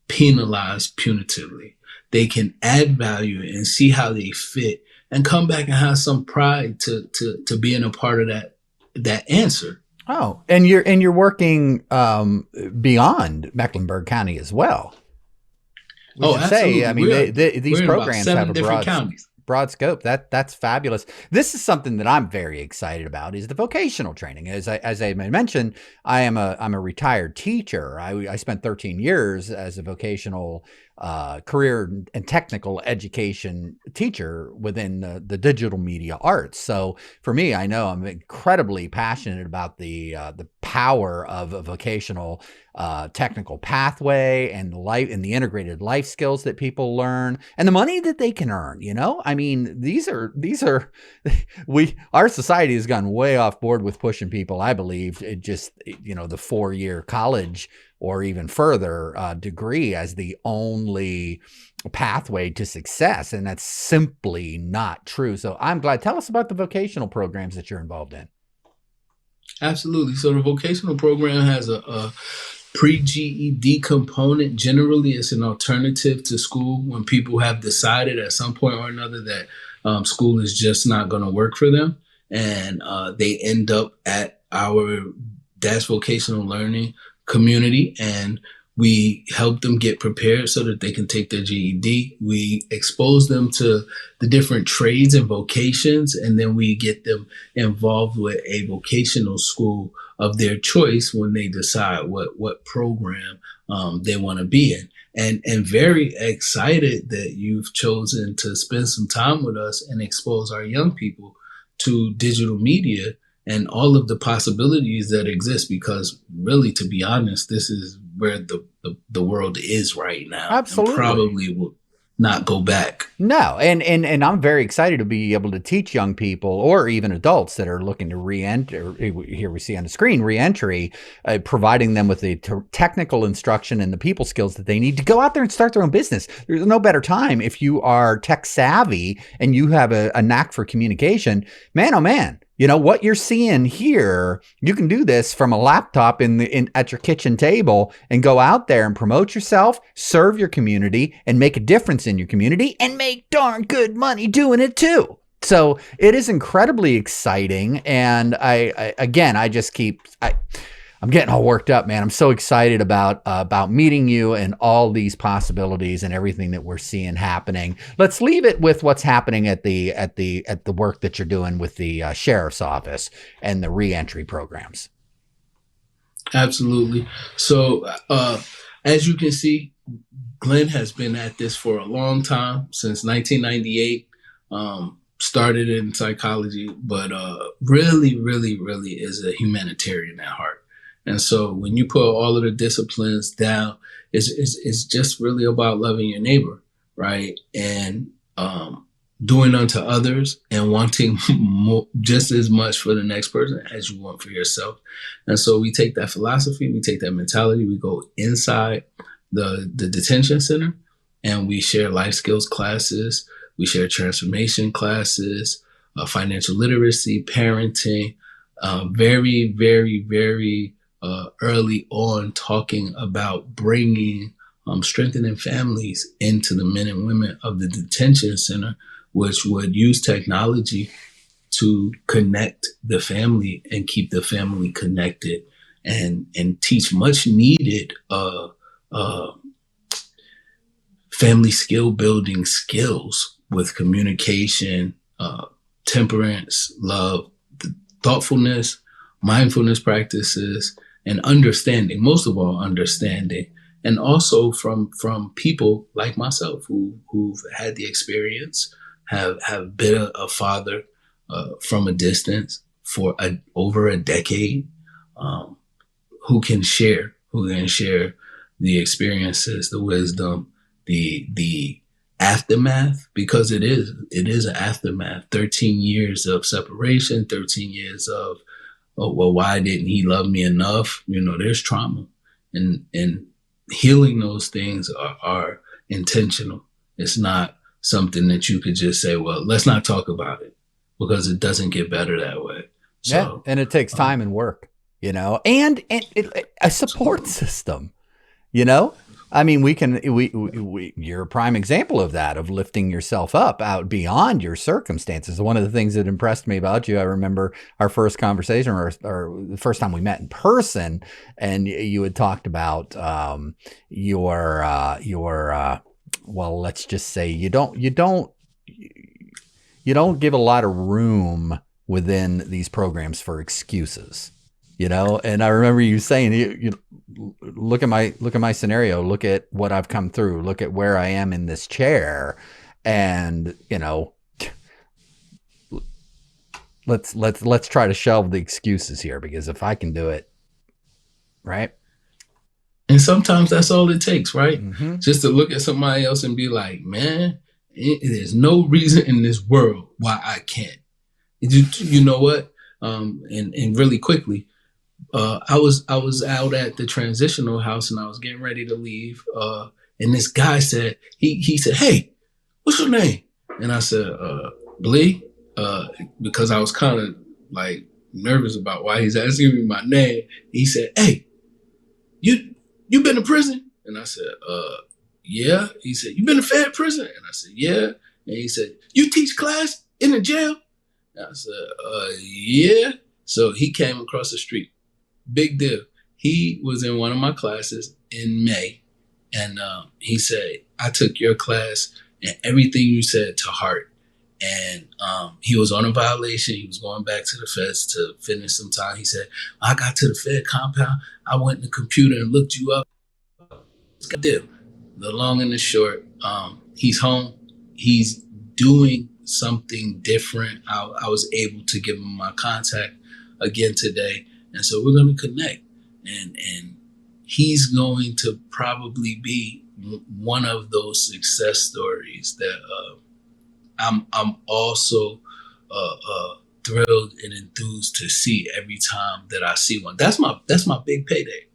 penalized punitively. They can add value and see how they fit and come back and have some pride to being a part of that answer. Oh, and you're working beyond Mecklenburg County as well. Absolutely. I mean, these programs have a counties. Broad scope. That's fabulous. This is something that I'm very excited about, is the vocational training. As I mentioned, I'm a retired teacher. I spent 13 years as a vocational career and technical education teacher within the digital media arts. So for me, I know I'm incredibly passionate about the power of a vocational technical pathway and the integrated life skills that people learn and the money that they can earn. I mean, these are our society has gone way off board with pushing people, I believe, it just, the 4-year college or even further degree as the only pathway to success. And that's simply not true. So I'm glad. Tell us about the vocational programs that you're involved in. Absolutely. So the vocational program has a pre-GED component. Generally, it's an alternative to school when people have decided at some point or another that school is just not going to work for them. And they end up at our Dash Vocational Learning community, and we help them get prepared so that they can take their GED. We expose them to the different trades and vocations, and then we get them involved with a vocational school of their choice when they decide what program they want to be in. And very excited that you've chosen to spend some time with us and expose our young people to digital media and all of the possibilities that exist, because really, to be honest, this is where the world is right now. Absolutely. And probably will not go back. No. And I'm very excited to be able to teach young people or even adults that are looking to re-enter. Here we see on the screen, re-entry, providing them with the technical instruction and the people skills that they need to go out there and start their own business. There's no better time if you are tech savvy and you have a knack for communication. Man, oh man. What you're seeing here, you can do this from a laptop at your kitchen table and go out there and promote yourself, serve your community, and make a difference in your community and make darn good money doing it too. So it is incredibly exciting. And I'm getting all worked up, man. I'm so excited about meeting you and all these possibilities and everything that we're seeing happening. Let's leave it with what's happening at the work that you're doing with the sheriff's office and the reentry programs. Absolutely. So as you can see, Glenn has been at this for a long time, since 1998. Started in psychology, but really, really, really is a humanitarian at heart. And so when you put all of the disciplines down, it's just really about loving your neighbor, right? And doing unto others and wanting more, just as much for the next person as you want for yourself. And so we take that philosophy, we take that mentality, we go inside the detention center, and we share life skills classes, we share transformation classes, financial literacy, parenting, very, very, very early on, talking about bringing strengthening families into the men and women of the detention center, which would use technology to connect the family and keep the family connected, and teach much needed family skill building skills with communication, temperance, love, thoughtfulness, mindfulness practices, and understanding, most of all, understanding. And also from people like myself who've had the experience, have been a father from a distance for over a decade, who can share the experiences, the wisdom, the aftermath, because it is an aftermath. 13 years of separation, 13 years of, well, why didn't he love me enough? There's trauma, and healing those things are intentional. It's not something that you could just say, well, let's not talk about it, because it doesn't get better that way. So, yeah, and it takes time and work, and a support system, I mean, you're a prime example of that, of lifting yourself up out beyond your circumstances. One of the things that impressed me about you, I remember our first conversation or the first time we met in person, and you had talked about well, let's just say you don't give a lot of room within these programs for excuses. And I remember you saying, you look at my scenario, look at what I've come through, look at where I am in this chair, and let's try to shelve the excuses here, because if I can do it, right? And sometimes that's all it takes, right? Mm-hmm. Just to look at somebody else and be like, man, there's no reason in this world why I can't. You know what? And really quickly, I was out at the transitional house and I was getting ready to leave. And this guy said, he said, "Hey, what's your name?" And I said, "Blee," because I was kind of like nervous about why he's asking me my name. He said, "Hey, you been to prison?" And I said, "Yeah." He said, "You been to Fed prison?" And I said, "Yeah." And he said, "You teach class in the jail?" And I said, "Yeah." So he came across the street. Big deal. He was in one of my classes in May. And he said, "I took your class and everything you said to heart." And he was on a violation. He was going back to the feds to finish some time. He said, "I got to the Fed compound. I went in the computer and looked you up." The long and the short, he's home. He's doing something different. I was able to give him my contact again today. And so we're going to connect. And he's going to probably be one of those success stories that I'm also thrilled and enthused to see every time that I see one. That's my big payday.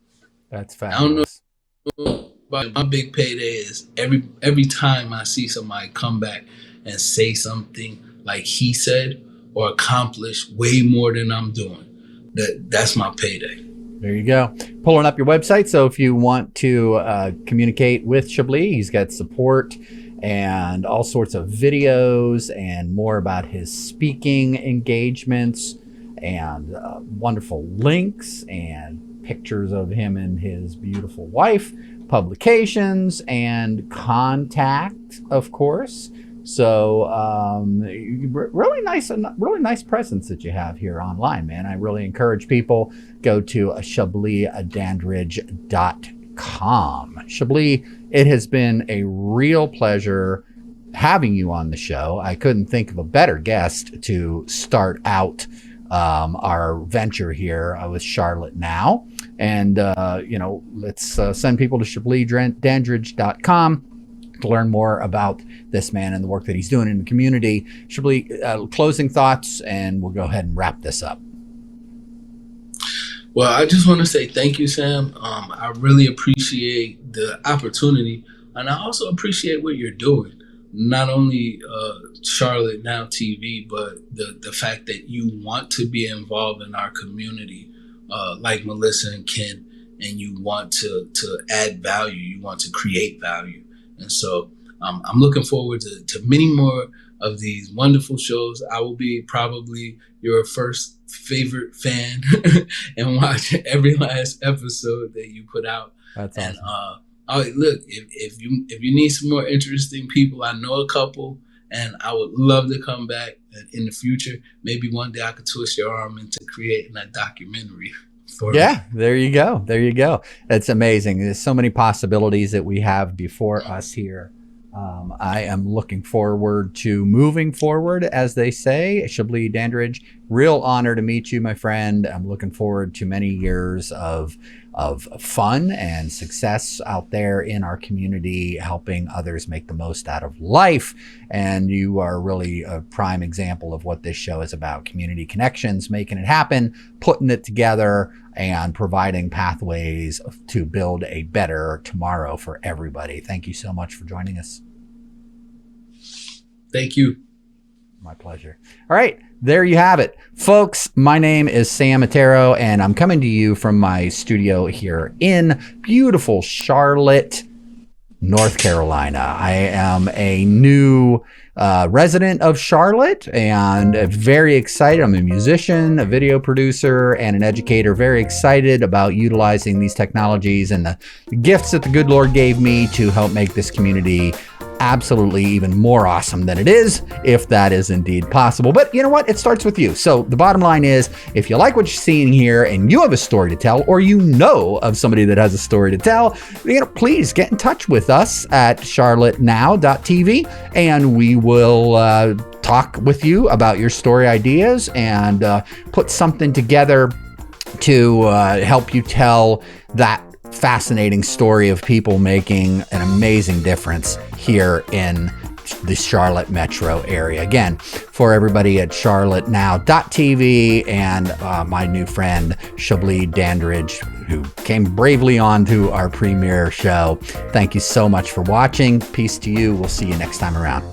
That's fabulous. I don't know, but my big payday is every time I see somebody come back and say something like he said or accomplish way more than I'm doing. That's my payday. There you go. Pulling up your website. So if you want to communicate with Chablis, he's got support and all sorts of videos and more about his speaking engagements and wonderful links and pictures of him and his beautiful wife, publications, and contact, of course. So really nice presence that you have here online, man. I really encourage people, go to ChablisDandridge.com. Chablis, it has been a real pleasure having you on the show. I couldn't think of a better guest to start out our venture here with Charlotte Now. And, let's send people to ChablisDandridge.com to learn more about this man and the work that he's doing in the community. Chablis, closing thoughts, and we'll go ahead and wrap this up. Well, I just want to say thank you, Sam. I really appreciate the opportunity, and I also appreciate what you're doing. Not only Charlotte Now TV, but the fact that you want to be involved in our community, like Melissa and Ken, and you want to add value, you want to create value. And so I'm looking forward to many more of these wonderful shows. I will be probably your first favorite fan and watch every last episode that you put out. That's awesome. And look, if you need some more interesting people, I know a couple, and I would love to come back in the future. Maybe one day I could twist your arm into creating a documentary. Yeah, there you go. It's amazing. There's so many possibilities that we have before us here. I am looking forward to moving forward, as they say. Chablis Dandridge, real honor to meet you, my friend. I'm looking forward to many years of fun and success out there in our community, helping others make the most out of life. And you are really a prime example of what this show is about: community connections, making it happen, putting it together, and providing pathways to build a better tomorrow for everybody. Thank you so much for joining us. Thank you. My pleasure. All right, there you have it. Folks, my name is Sam Ettaro, and I'm coming to you from my studio here in beautiful Charlotte, North Carolina. I am a new resident of Charlotte and very excited. I'm a musician, a video producer, and an educator. Very excited about utilizing these technologies and the gifts that the good Lord gave me to help make this community absolutely even more awesome than it is, if that is indeed possible. But you know what? It starts with you. So the bottom line is, if you like what you're seeing here and you have a story to tell, or you know of somebody that has a story to tell, please get in touch with us at charlottenow.tv, and we will talk with you about your story ideas and put something together to help you tell that fascinating story of people making an amazing difference here in the Charlotte metro area. Again, for everybody at charlottenow.tv and my new friend Chablis Dandridge, who came bravely on to our premiere show, thank you so much for watching. Peace to you. We'll see you next time around.